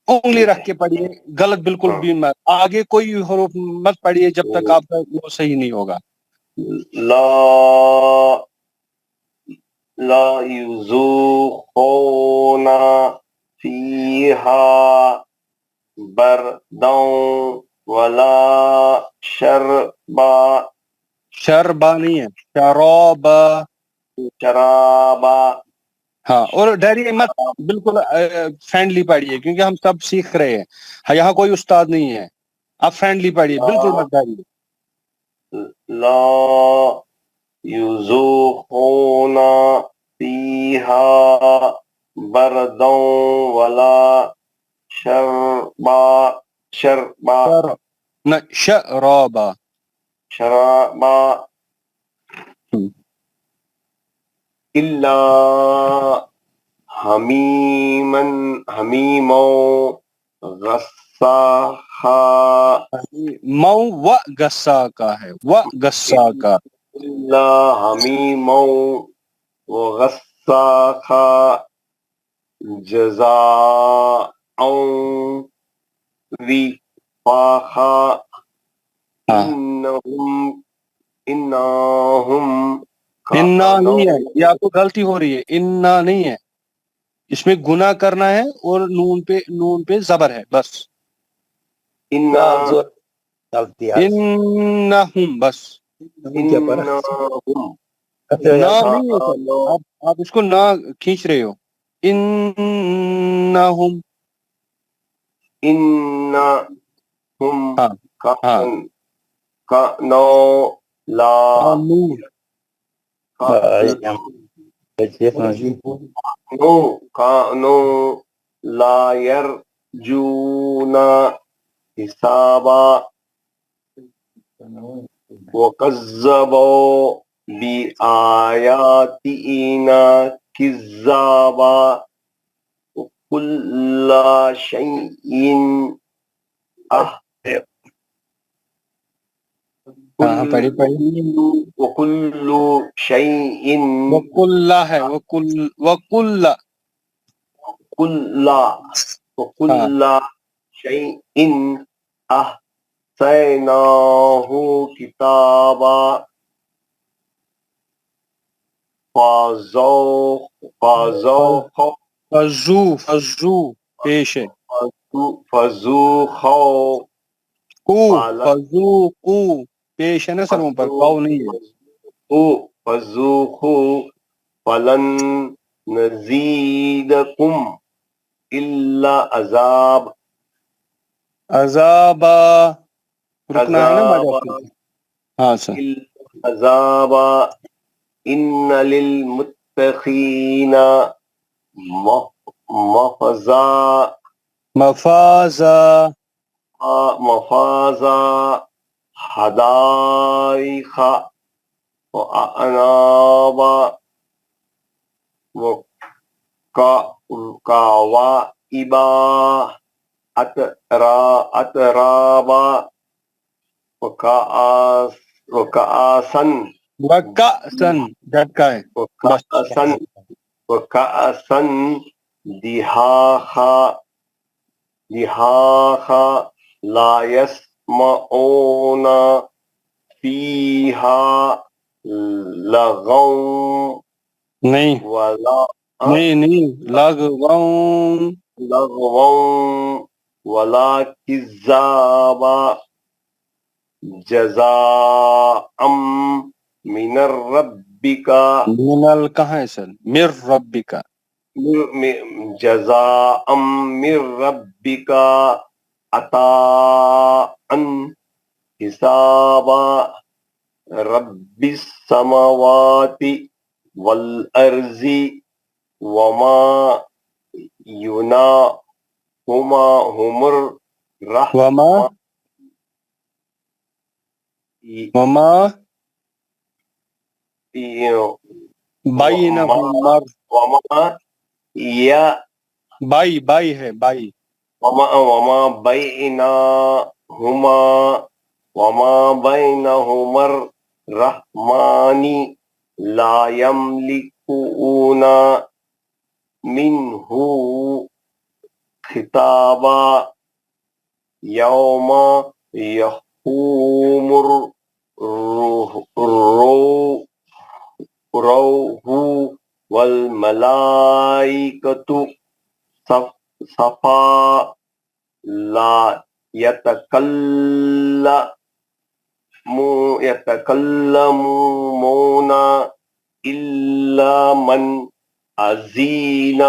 انگلی رکھ کے پڑھیے غلط بالکل بھی مت آگے کوئی حروف مت پڑھیے جب تک آپ کا وہ صحیح نہیں ہوگا لا يذوقون فيها بردا ولا شربا شربا نہیں ہے شرابا شرابا ہاں اور ڈریے مت بالکل فرینڈلی پڑھیے کیونکہ ہم سب سیکھ رہے ہیں یہاں کوئی استاد نہیں ہے آپ فرینڈلی پڑھیے بالکل مت ڈریے لا يذوقون فيها بردا ولا شربا نہ شرابا شرابا إلا حميما غساقا مو و گسا کا ہے و گسا کا إلا حميما وغساقا جزاء وفاقا إنهم انا نہیں ہے یہ آپ کو غلطی ہو رہی ہے انا نہیں ہے اس میں گناہ کرنا ہے اور نون پہ زبر ہے بس انہم بس نہ نہیں ہے سر آپ اس کو نہ کھینچ رہے ہو انہم كانوا لا يرجون حسابا وكذبوا بآياتنا كذابا وكل شيء وكل شيء وکل ہے وکل وكل شيء أحصيناه كتابا فزو پیش ہے فذوقوا فذوقو پیش ہے نا سر وہاں پر قاو نہیں ہے فذوقوا فلن نزيدكم إلا عذاب عذابا رکنا ہے نا مدد. ہاں سر. عذاب ان للمتقین مفزا مفازا حدائق وأعنابا وكواعب أترابا وكأسا جھٹکا ہے بس. وكأسا دهاقا لا يسمعون فيها لغوا نہیں ولا لغوا ولا كذابا جزاء من ربك من کہاں ہے سر؟ مر ربک. جزاء من ربك عطاء حسابا رب السماوات والأرض وما يناهما هم الرحمن وما بینہما وما یا بائی ہے بائی. وما بینہما الرحمن لا یملکون منہ خطابا یوم یقوم الروح والملائکۃ صفا لا يتكلمون إلا من أذن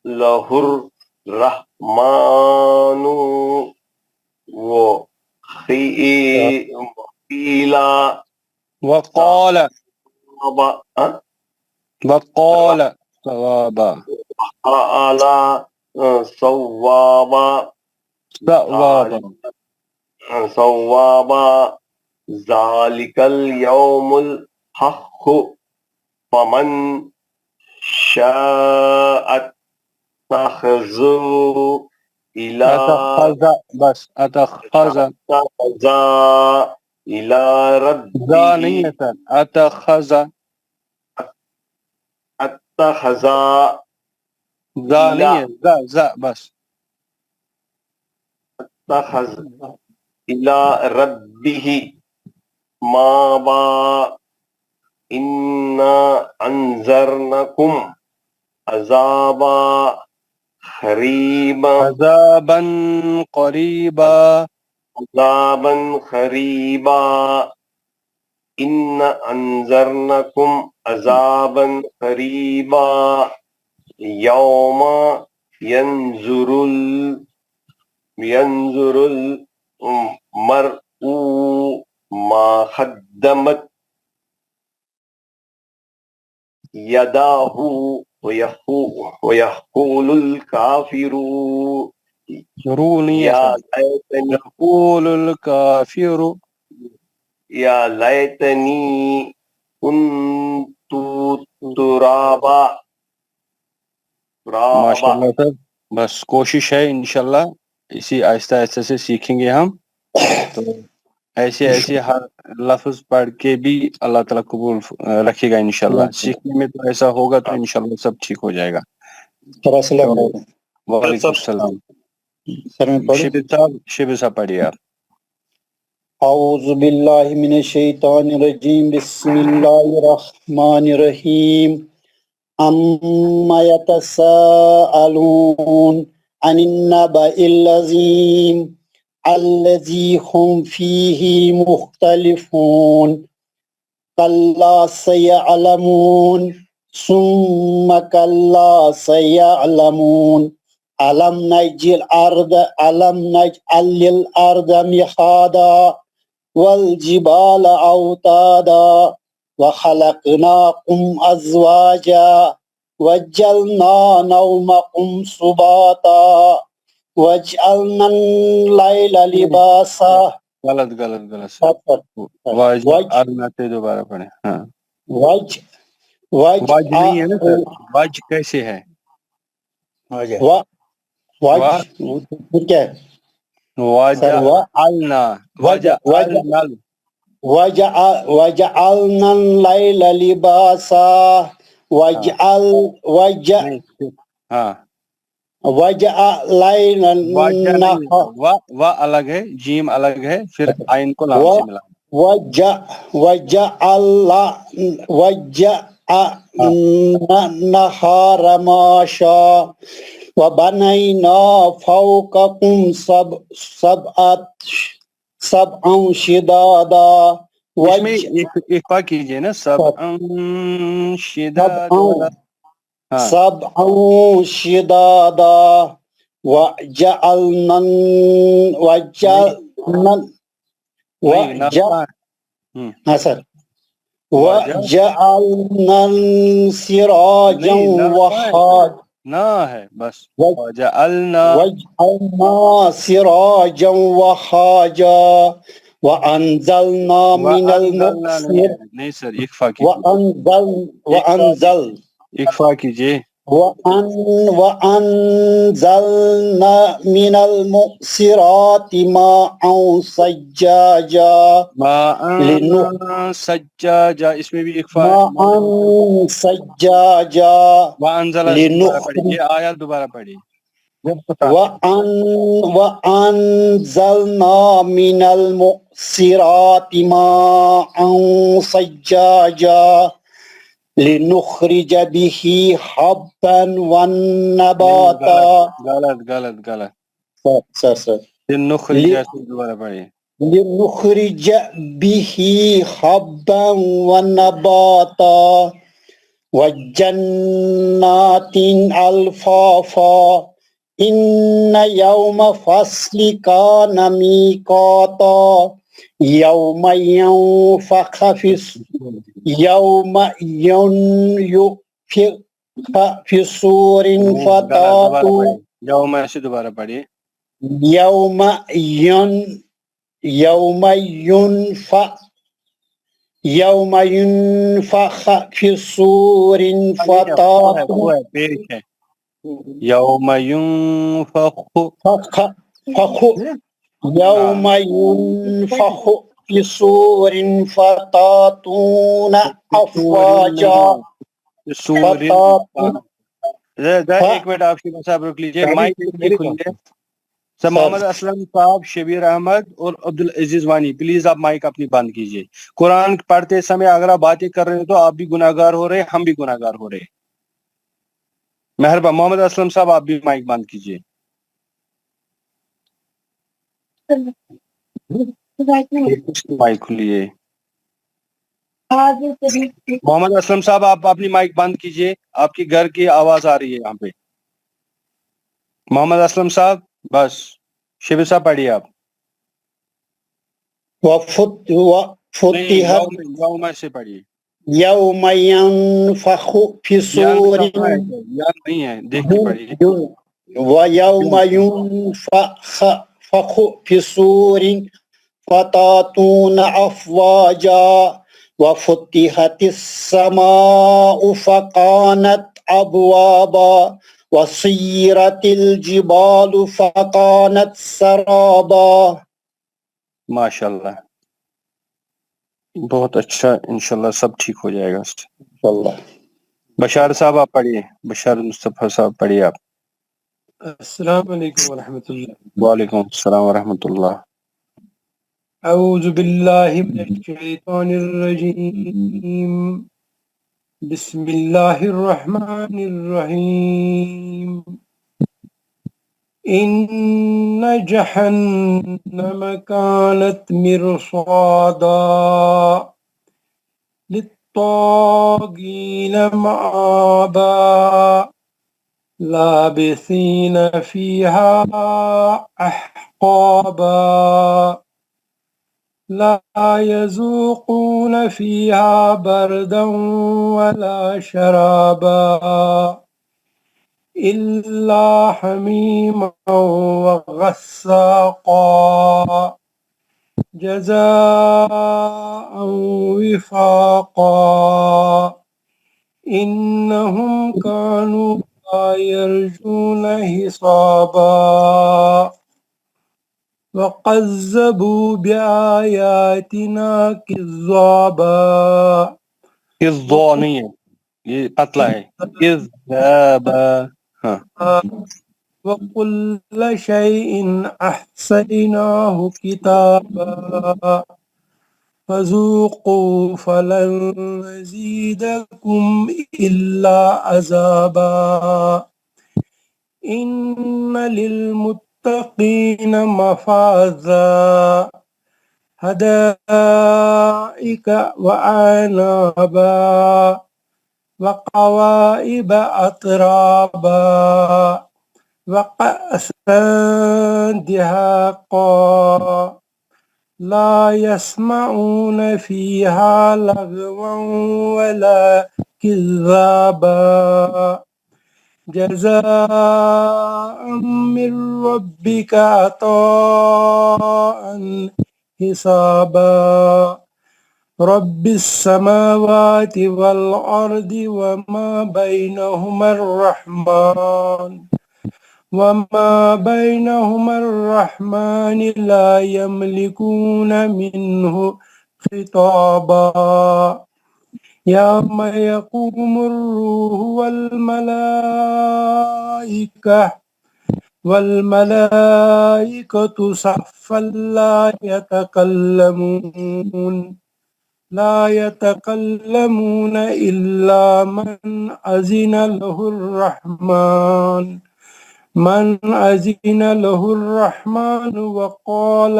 له الرحمن وقيل وقال ثوابا صوابا ذلك اليوم الحق فمن شاء اتخذ إلى اتخذ إلى ربه نہیں ہے سر. اتخذ نہیں ہے ذا بس. اتخذ إلى ربه مابا إنا أنذرنكم عذابا عذابا قريبا إنا أنذرنكم عذابا قريبا يوم ينظر المرء ما قدمت يداه ويقول الكافر يقول الكافر يا ليتني كنت ترابا. ماشاءاللہ سر. بس کوشش ہے انشاءاللہ اسی آہستہ آہستہ سے سیکھیں گے ہم. تو ایسے ہر لفظ پڑھ کے بھی اللہ تعالیٰ قبول رکھے گا انشاءاللہ. سیکھنے میں تو ایسا ہوگا تو انشاءاللہ سب ٹھیک ہو جائے گا. وعلیکم السلام. شبیر صاحب پڑھیے آپ. اعوذ باللہ من الشیطان الرجیم بسم اللہ الرحمن الرحیم اما یتساءلون عن النبأ العظیم الذی هم فیہ مختلفون کلا سیعلمون ثم کلا سیعلمون ألم نجعل الأرض مهادا والجبال أوتادا وخلقناكم أزواجا وجعلنا نومكم سباتا وجعلنا الليل لباسا. غلط سر. وجعلنا سے دوبارہ پڑھیں. ہاں وج نہیں ہے نا سر. وج کیسے ہے؟ پھر کیا ہے؟ وجعلنا وجعلنا الليل لباسا ہاں وجعلنا النهار و الگ ہے، جیم الگ ہے، پھر آئین کو لام سے ملا. النهار معاشا وبنينا فوقكم سبعا شدادا. اس میں اقفا کیجئے نا. سبعا شدادا. سبعا شدادا وجعلنا سراجا وهاجا. نہ ہے بس. وجعلنا سراجا وهاجا وانزلنا من المعصرات. نہیں سر اقفا اقفا کیجئے. وأنزلنا من المعصرات ماء ثجاجا. سجاجا اس میں بھی اقفا. ماء ثجاجا یہ آیات دوبارہ پڑھی. وأنزلنا من المعصرات ماء ثجاجا لنخرج به حبا والنباتا. غلط سر لنخرج دوبارہ پڑھی. لنخرج به حبا ونباتا وجنات الفافا إن يوم فصل كان ميقاتا يوم ينفخ في الصور فتاتوا. یوم سے دوبارہ پڑھیے. يوم ينفخ في الصور فتاتوا. یوم ينفخ يوم ينفخ في الصور فتاتون أفواجا. ایک منٹ آپ کے صاحب رک لیجیے. مائک کھلیے. سر محمد اسلم صاحب، شبیر احمد اور عبدالعزیز وانی، پلیز آپ مائک اپنی بند کیجیے. قرآن پڑھتے سمے اگر آپ باتیں کر رہے ہیں تو آپ بھی گناہ گار ہو رہے ہیں، ہم بھی گناہ گار ہو رہے ہیں. مہربان. محمد اسلم صاحب آپ بھی مائک بند کیجیے. مائک کھلیے. محمد اسلم صاحب آپ اپنی مائک بند کیجیے، آپ کی گھر کی آواز آ رہی ہے یہاں پہ. محمد اسلم صاحب بس. شبیر صاحب پڑھیے آپ. یوم سے پڑھیے. يوم ينفخ في الصور. یاد نہیں ہے، دیکھ کے پڑھیے. ويوم ينفخ في الصور فتاتون أفواجا وفتحت السماء فكانت أبوابا وسيرت الجبال فكانت سرابا. ماشاءاللہ بہت اچھا. انشاءاللہ سب ٹھیک ہو جائے گا انشاءاللہ. بشار صاحب آپ پڑھیے. بشار مصطفیٰ صاحب پڑھیے آپ. السلام علیکم ورحمۃ اللہ. وعلیکم السلام ورحمۃ اللہ. اعوذ باللہ من الشیطان الرجیم. بسم اللہ الرحمن الرحیم. ان جہنم کانت مرصادا للطاغین مآبا لابثين فيها أحقابا لا يذوقون فيها بردا ولا شرابا إلا حميما وغساقا جزاء وفاقا إنهم كانوا لا يرجون حسابا وكذبوا بآياتنا كذابا الضاء نہیں ہے، یہ پتلا ہے، کذابا. ہاں وكل شيء أحصيناه كتابا فذوقوا فلن نزيدكم إلا عذابا إن للمتقين مفازا حدائق وأعنابا وقوائب أترابا وكأسا دهاقا لا يسمعون فيها لغوا ولا كذابا جزاء من ربك عطاء حسابا رب السماوات والأرض وما بينهما الرحمن لا يملكون منه خطابا يوم يقوم الروح والملائكة صفا لا يتكلمون إلا من أذن له الرحمن وقال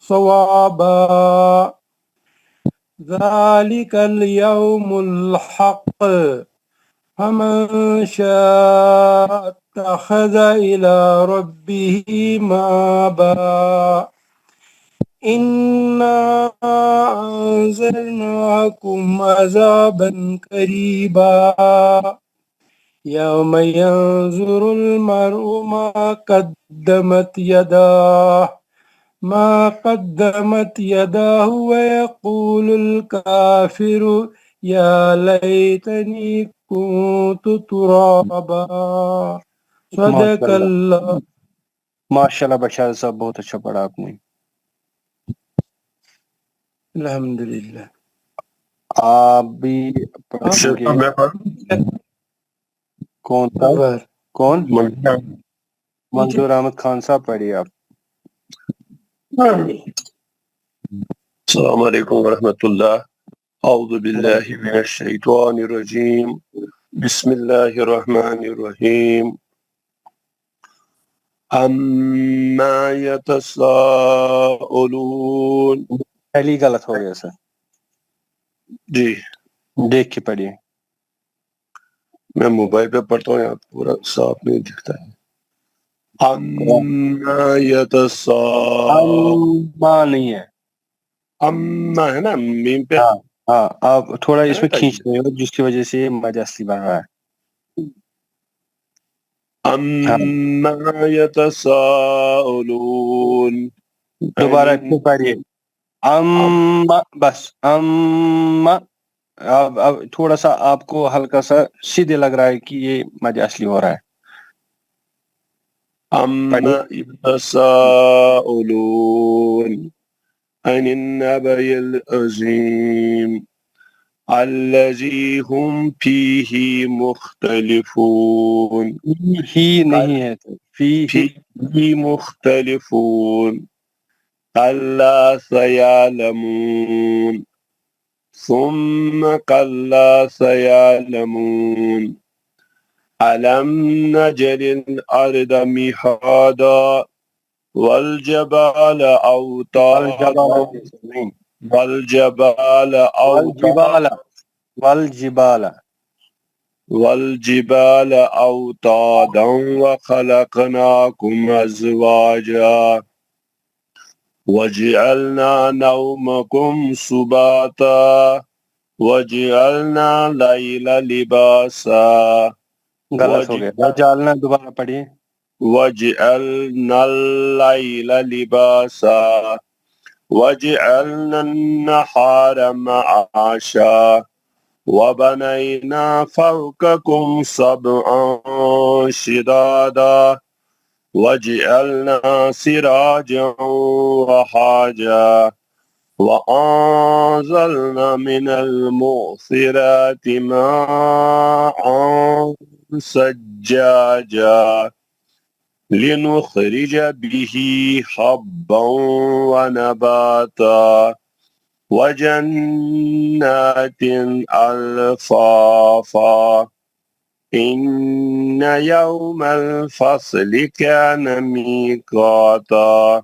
صوابا ذلك اليوم الحق فمن شاء اتخذ إلى ربه مآبا إنا أنذرناكم عذابا قريبا يوم ينظر المرء ما قدمت يداه ويقول الكافر يا ليتني كنت ترابا صدق اللہ. ماشاء اللہ بشار صاحب بہت اچھا پڑھا آپ نے. الحمدللہ. آپ بھی پڑھیں گے؟ کون تھا؟ کون؟ منظور احمد خان صاحب پڑھیے آپ. السلام علیکم ورحمۃ اللہ. اعوذ باللہ من الشیطان الرجیم بسم اللہ الرحمن الرحیم. عما یتساءلون. پہلی غلط ہو گیا سر. جی دیکھ کے پڑھیے. میں موبائل پہ پڑھتا ہوں، یہاں پورا صاف نہیں دکھتا ہے. عما یتساءلون. ماں نہیں ہے، اما ہے نا میم پہ. ہاں آپ تھوڑا اس میں کھینچ رہے ہو جس کی وجہ سے یہ مد اصلی بن رہا ہے. عما یتساءلون. دوبارہ پھر پڑھیے. بس اب تھوڑا سا آپ کو ہلکا سا سیدھے لگ رہا ہے کہ یہ مد اصلی ہو رہا ہے. عما يتساءلون عن النبأ العظيم الذي هم فيه مختلفون. ہی نہیں ہے تو فيه مختلفون كلا سيعلمون ثم كلا سيعلمون ألم نجعل الأرض مهادا والجبال أوتادا والجبال والجبال أوتادا وخلقناكم أزواجا وجعلنا نومكم سباتا وجعلنا الليل لباسا غلط ہو گیا وجعلنا دوبارہ پڑھیے وجعلنا الليل لباسا وجعلنا النهار معاشا وبنينا فوقكم سبعا شدادا وجعلنا سراجا وحاجا وأنزلنا من المعصرات ماء سجاجا لنخرج به حبا ونباتا وجنات ألفافا إن يوم الفصل كان ميقاتا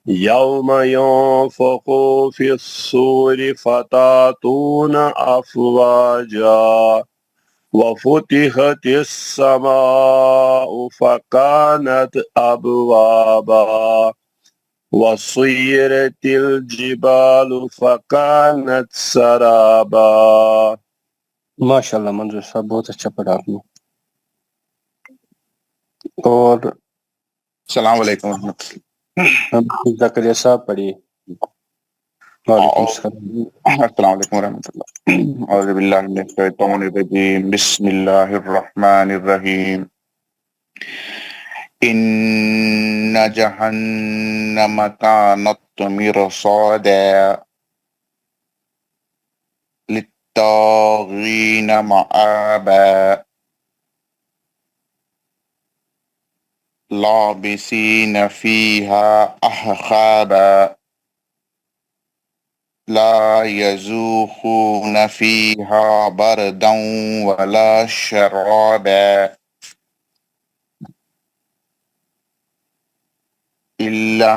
يوم ينفخ في الصور فتأتون أفواجا وفتحت السماء فكانت أبوابا وسيرت الجبال فكانت سرابا. ماشاء اللہ منظور صاحب بہت اچھا پڑھا آپ نے. اور السلام علیکم ورحمۃ اللہ. زکریا صاحب پڑھیے. وعلیکم السلام. السلام علیکم ورحمۃ اللہ. اعوذ باللہ من الشیطان الرجیم بسم اللہ الرحمن الرحیم. ان جہنم کانت مرصادا للطاغین مآبا لابسین فیہا احقابا لا یذوقون فیہا بردا ولا شرابا إلا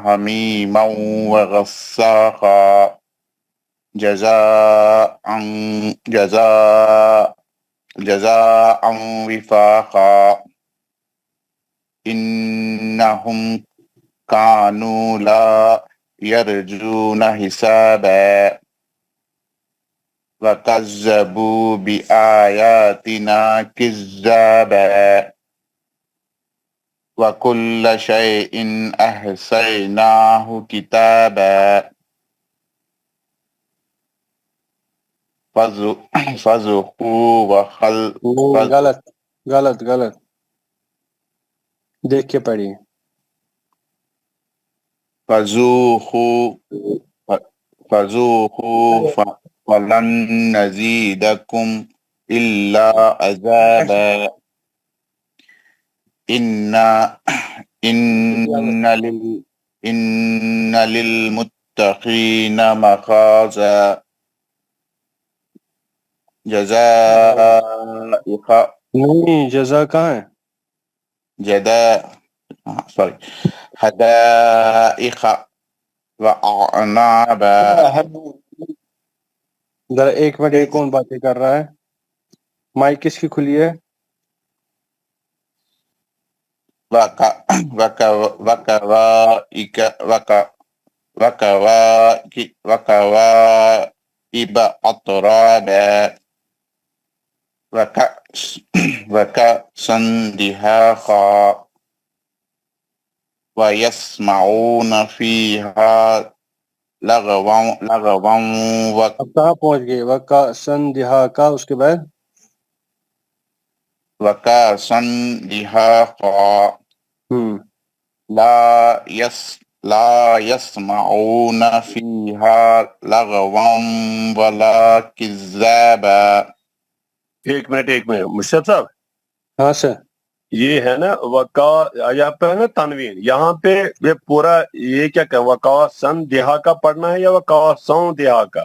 حميما وغساقا جزاء وفاقا إنهم كانوا لا يرجون حسابا وكذبوا بآياتنا كذابا وكل شيء أحصيناه كتابا فذوقوا غلط دیکھ کے پڑھیے. فذوقوا فلن نزيدكم إلا عذابا إن للمتقين مفازا نہیں جزا کہاں ہے؟ حدائق وأعنابا. ذرا ایک منٹ. ایک کون باتیں کر رہا ہے؟ مائک کس کی کھلی ہے؟ وكواعب أترابا وكأسا دهاقا ويسمعون فيها لغوا اب کہاں پہنچ گئے؟ وَكَأْسًا دِهَاقًا. اس کے بعد وكأسا دهاقا لا يسمعون فيها لغوا ولا كذابا. ایک منٹ مشرف صاحب. ہاں سر. یہ ہے نا یہاں پہ ہے نا تنوین. یہاں پہ یہ پورا یہ کیا کہ وقاسن دیہا کا پڑھنا ہے یا وقاسوں دیہا کا؟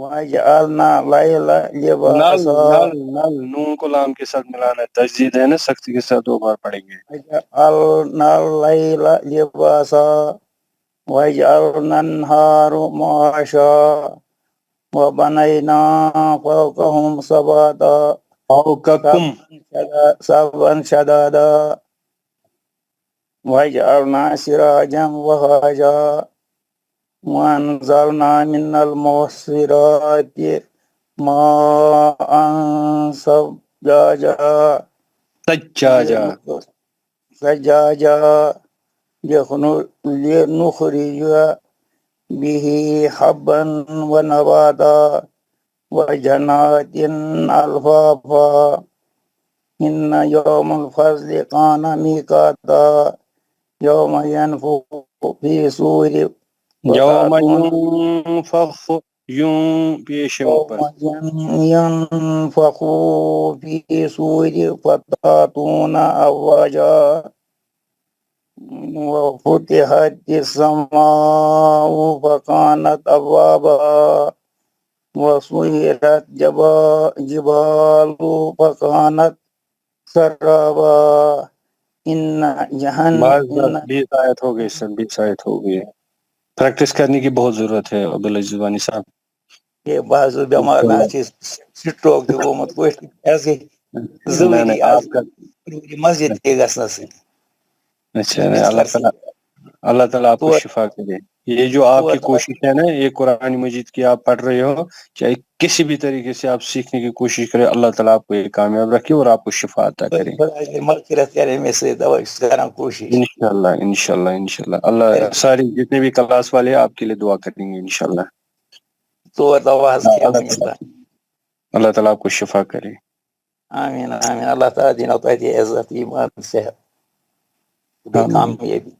وَجَعَلْنَا اللَّيْلَ نل لِبَاسًا نل نل نون کو لام کے ساتھ ملانا ہے، تجدید ہے نا، سختی کے ساتھ 2 بار پڑھیں گے. وَجَعَلْنَا اللَّيْلَ لِبَاسًا وَجَعَلْنَا النَّهَارَ مَعَاشًا وَبَنَيْنَا فَوْقَهُمْ سَبْعًا فوقکم سبعا شدادا وَجَعَلْنَا سِرَاجًا وَهَّاجًا وَأَنزَلْنَا مِنَ الْمُعْصِرَاتِ مَاءً ثَجَّاجًا لِنُخْرِجَ به حبا ونباتا وجنات ألفافا إن يوم الفصل كان ميقاتا يوم ينفخ في صور یوم ينفخ یوں پیش ہے اوپر ينفخ في صور فتاتون أفواجا وفتحت السماء فكانت أبوابا وسيرت جبال فكانت سرابا إن جهنم 20 آیت ہو گئی سر، 20 آیت ہو گئی ہے. پریکٹس کرنے کی بہت ضرورت ہے عبدالعزیز وانی صاحب. یہ بازو بیمار نہ سٹروک تہ گومت پہ ایسے ضروری آپ کا مسجد کے گھسنا سے اچھا اللہ تعالیٰ آپ کو شفا کرے. یہ جو آپ کی کوشش ہے نا، یہ قرآن مجید کی آپ پڑھ رہے ہو، چاہے کسی بھی طریقے سے آپ سیکھنے کی کوشش کریں، اللہ تعالیٰ آپ کو یہ کامیاب رکھے اور آپ کو شفا عطا کرے. مغفرت کرے میں سے دوا کرنا کوشش انشاءاللہ اللہ ساری جتنے بھی کلاس والے ہیں آپ کے لیے دعا کریں گے انشاءاللہ. تو دوا اللہ تعالیٰ آپ کو شفا کرے. آمین آمین. اللہ تعالیٰ دینا تہدی عزت ایمان صحت کامیابی.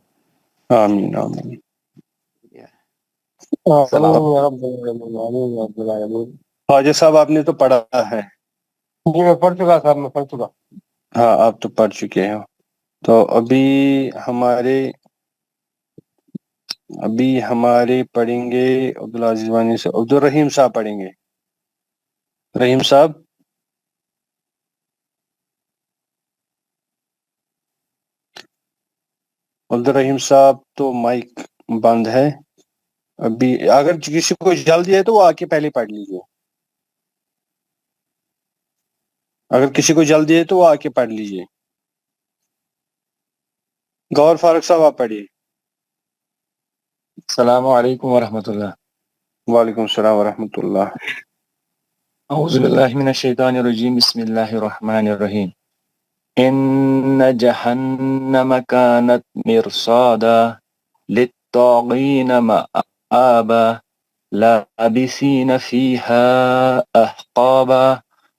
آمین آمین. خواجہ صاحب آپ نے تو پڑھا ہے. جی میں پڑھ چکا صاحب، میں پڑھ چکا. ہاں آپ تو پڑھ چکے ہو. تو ابھی ہمارے پڑھیں گے عبدالعزیز وانی سے عبدالرحیم صاحب پڑھیں گے. رحیم صاحب عبدالرحیم صاحب تو مائک بند ہے. ابھی اگر کسی کو جلدی ہے تو وہ آ کے پہلے پڑھ لیجیے. اگر کسی کو جلدی ہے تو وہ آ کے پڑھ لیجیے. گور فاروق صاحب آپ پڑھیے. السلام علیکم ورحمۃ اللہ. وعلیکم السلام ورحمۃ اللہ. اعوذ باللہ من الشیطان الرجیم. بسم اللہ الرحمن الرحیم. ان جہنم کانت مرصادا للطاغین مآبا لابسین فیہا احقابا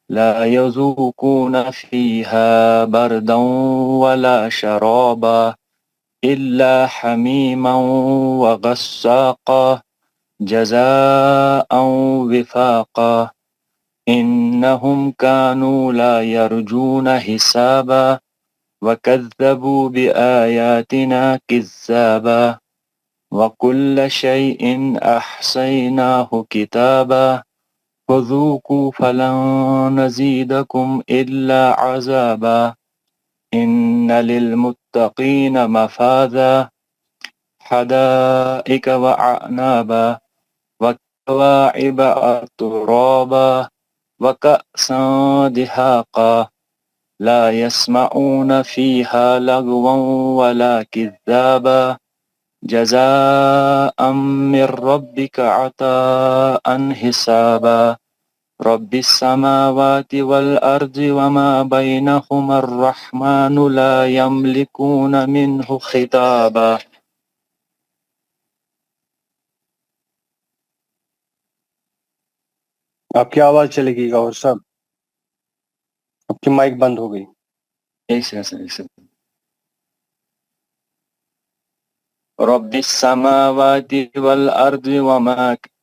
لا یذوقون فیہا بردا ولا شرابا الا حمیما وغساقا جزاء وفاقا انہم کانوا لا یرجون حسابا وکذبوا بآیاتنا کذابا وکل شیء احصیناہ کتابا فذوقوا فلن نزیدکم الا عذابا ان للمتقین مفازا حدائق وأعنابا وكواعب أترابا وكأسا دهاقا لا يسمعون فيها لغوا ولا كذابا جزاء من ربك عطاء حسابا رب السماوات والأرض وما بينهما الرحمن لا يملكون منه خطابا. آپ کی آواز چلے گی گور صاحب، آپ کی مائک بند ہو گئی. ایک سیکنڈ. رب السماوات والأرض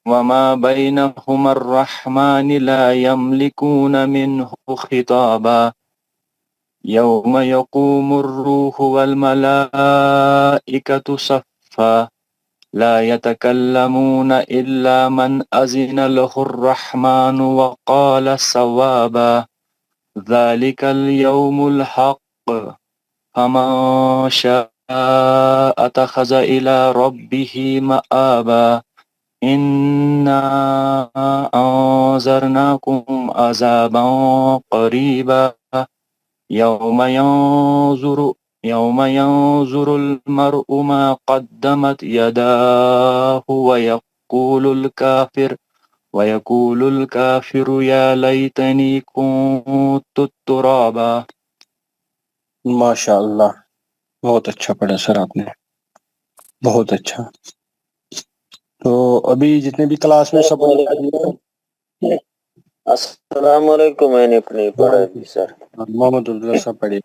وما بينهما الرحمن لا يملكون منه خطابا يوم يقوم الروح والملائكة صفا لا يتكلمون إلا من أذن له الرحمن وقال صوابا ذلك اليوم الحق فمن شاء اتخذ إلى ربه مآبا إنا أنذرناكم عذابا قريبا يوم ينظر المرء ما قدمت يداه ويقول الكافر يا ليتني كنت الترابا. ماشاء اللہ، بہت اچھا پڑھا سر آپ نے، بہت اچھا. تو ابھی جتنے بھی کلاس میں سب السلام علیکم. میں نے اپنے پڑھا جی سر. محمد عبداللہ صاحب پڑھیے.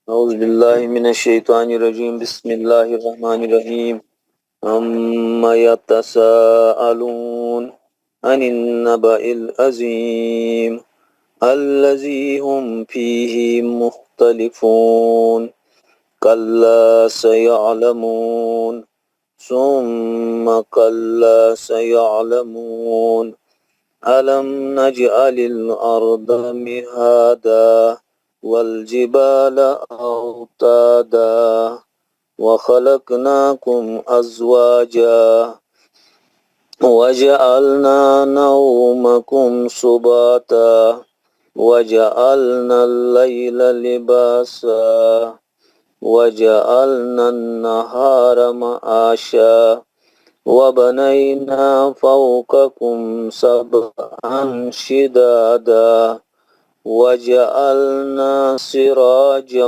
اعوذ باللہ من الشیطان الرجیم. بسم اللہ الرحمن الرحیم. عما يتساءلون عن النبأ العظیم الذی هم فیہ مختلفون کلا سیعلمون ثم کلا سیعلمون ألم نجعل الأرض مهادا والجبال أوتادا وخلقناكم أزواجا وجعلنا نومكم سباتا وجعلنا الليل لباسا وجعلنا النهار معاشا وبنينا فوقكم سبعا شدادا وجعلنا سراجا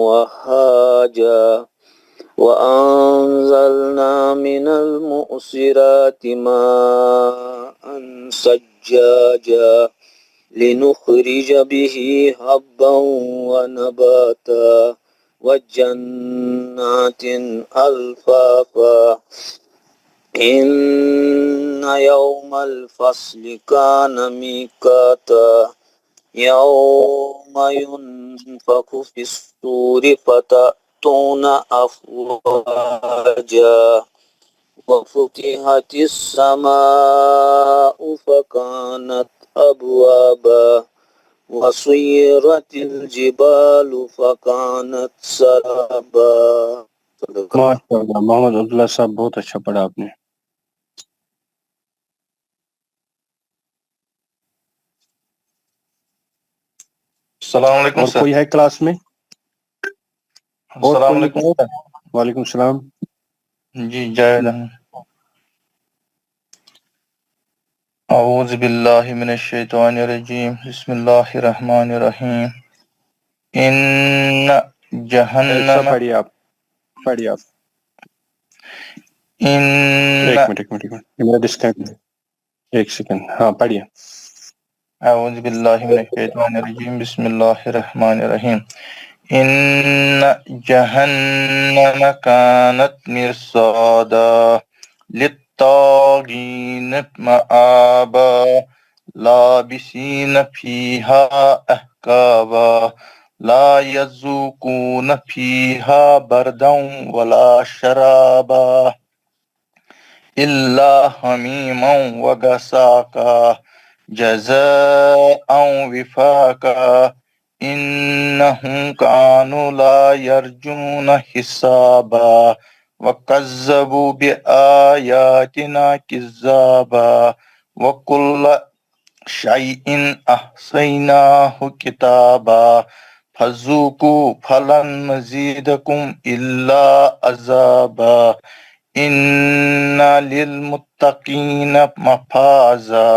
وهاجا وأنزلنا من المؤسرات ماء سجاجا لنخرج به حبا ونباتا وجنات ألفافا إن يوم الفصل كان ميقاتا يوم ينفخ في الصور فتأتون أفواجا وفتحت السماء فكانت أبوابا وسيرت الجبال فكانت سرابا. ماشاء اللہ محمد عبداللہ صاحب بہت اچھا پڑھا آپ نے. السلام علیکم اور سر. کوئی ہے کلاس میں؟ السلام علیکم. وعلیکم السلام. جی جاوید احمد. اعوذ باللہ من الشیطان الرجیم. بسم اللہ الرحمن الرحیم. ان جہنم پڑھیے آپ. ان ایک منٹ میرا ڈسکنیکٹ. ایک سیکنڈ. ہاں پڑھیے. اعوذ باللہ من الشیطان الرجیم. بسم اللہ الرحمن الرحیم. ان جہنم کانت مرصادا للطاغین مآبا لابسین فیہا احقابا لا یذوقون فیہا بردا ولا شرابا الا حمیما وغساقا جزاء وفاقا انہم کانوا لا یرجون حسابا وکذبوا بآیاتنا کذابا وکل شیء احصیناہ کتابا فذوقوا فلن نزیدکم الا عذابا ان للمتقین مفازا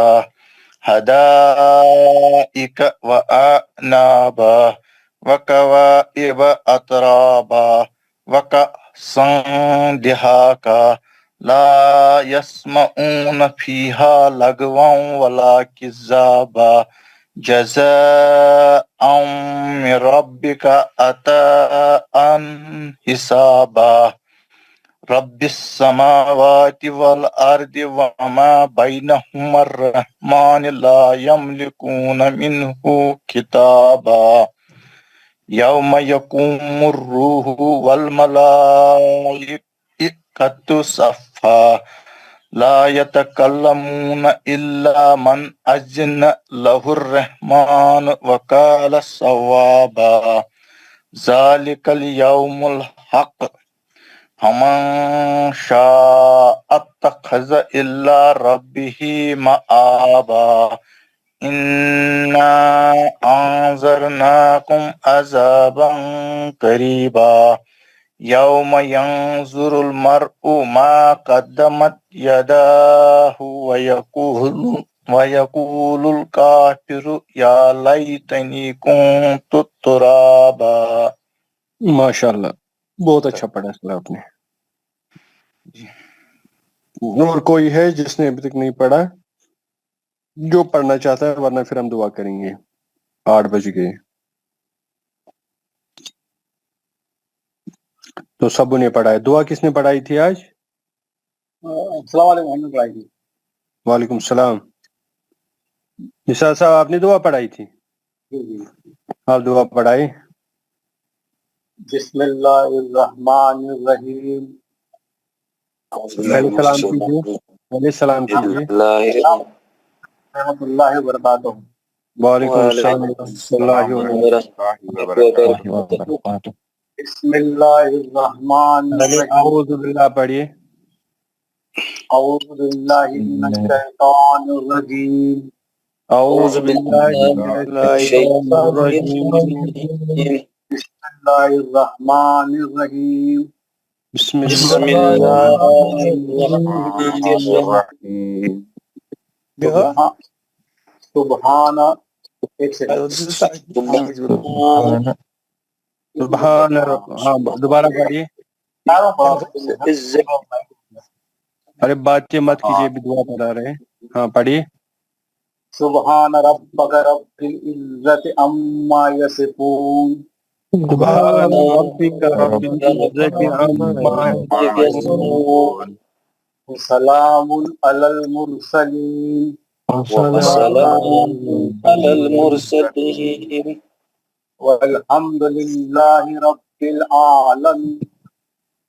حدائق وأعنابا وكواعب أترابا وكأسا دهاقا لا يسمعون فيها لغوا ولا كذابا جزاء من ربك عطاء حسابا رب السماوات والأرض وما بينهما الرحمن لا يملكون منه كتابا يوم يقوم الروح والملائكة صفا لا يتكلمون إلا من أذن له الرحمن وقال صوابا ذلك اليوم الحق فمن شاء اتخذ إلى ربه مآبا إنا أنذرناكم عذابا قريبا يوم ينظر المرء ما قدمت يداه ويقول الكافر يا ليتني كنت ترابا. ماشاءاللہ بہت اچھا پڑھا سر آپ نے. اور کوئی ہے جس نے ابھی تک نہیں پڑھا جو پڑھنا چاہتا ہے؟ ورنہ پھر ہم دعا کریں گے. 8 بج گئے تو سبوں نے پڑھا ہے. دعا کس نے پڑھائی تھی آج؟ السلام علیکم. ہم نے پڑھائی تھی. وعلیکم السلام. نثار صاحب آپ نے دعا پڑھائی تھی؟ آپ دعا پڑھائی. بسم اللہ الرحمن الرحیم. پہلے سلام کیجیے. پہلے سلام کیجیے. رحمۃ اللہ وبرکاتہ. وعلیکم السلام ورحمۃ اللہ وبرکاتہ. بسم اللہ الرحمن الرحیم. اعوذ باللہ پڑھیے. اعوذ باللہ من الشیطان الرجیم. اعوذ باللہ من الشیطان الرجیم. بسم اللہ الرحمن الرحیم. بسم اللہ سبحان ایک سیکنڈ. سبحان. ہاں دوبارہ پڑھیے. ارے باتیں مت کیجیے بھی دعا پڑھا رہے ہیں. ہاں پڑھیے. سبحان ربک رب العزت عما یصفون. سبحان ربک رب العزت عما یصفون. سلام علی المرسلین. والحمد للہ رب العالمین.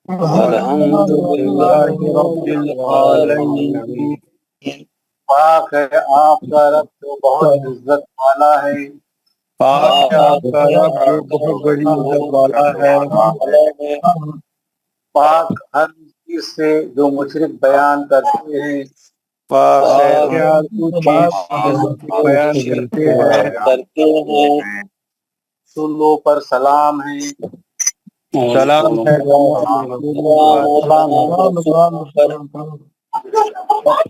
الحمد للہ رب العالمین. پاک ہے آپ کا رب جو بہت عزت والا ہے. پاک ہے آپ کا رب جو بہت بڑی عزت والا ہے. پاک ہر چیز سے جو مشرک بیان کرتے ہیں. پاک ہے ہر چیز بیان کرتے ہیں. رسولوں پر سلام ہے. سلام ہے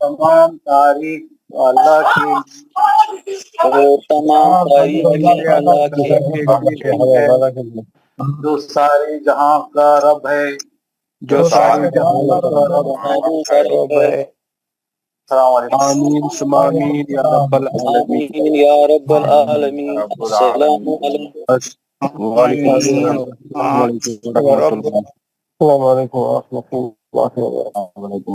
تمام تعریف اللہ کی جو سارے جہاں کا رب ہے. جو سارے جہاں کا رب ہے. السلام علیکم. آمین ثم آمین یا رب العالمین. یا رب العالمین. السلام علیکم. وعلیکم السلام ورحمۃ اللہ. السلام علیکم ورحمۃ اللہ وبرکاتہ.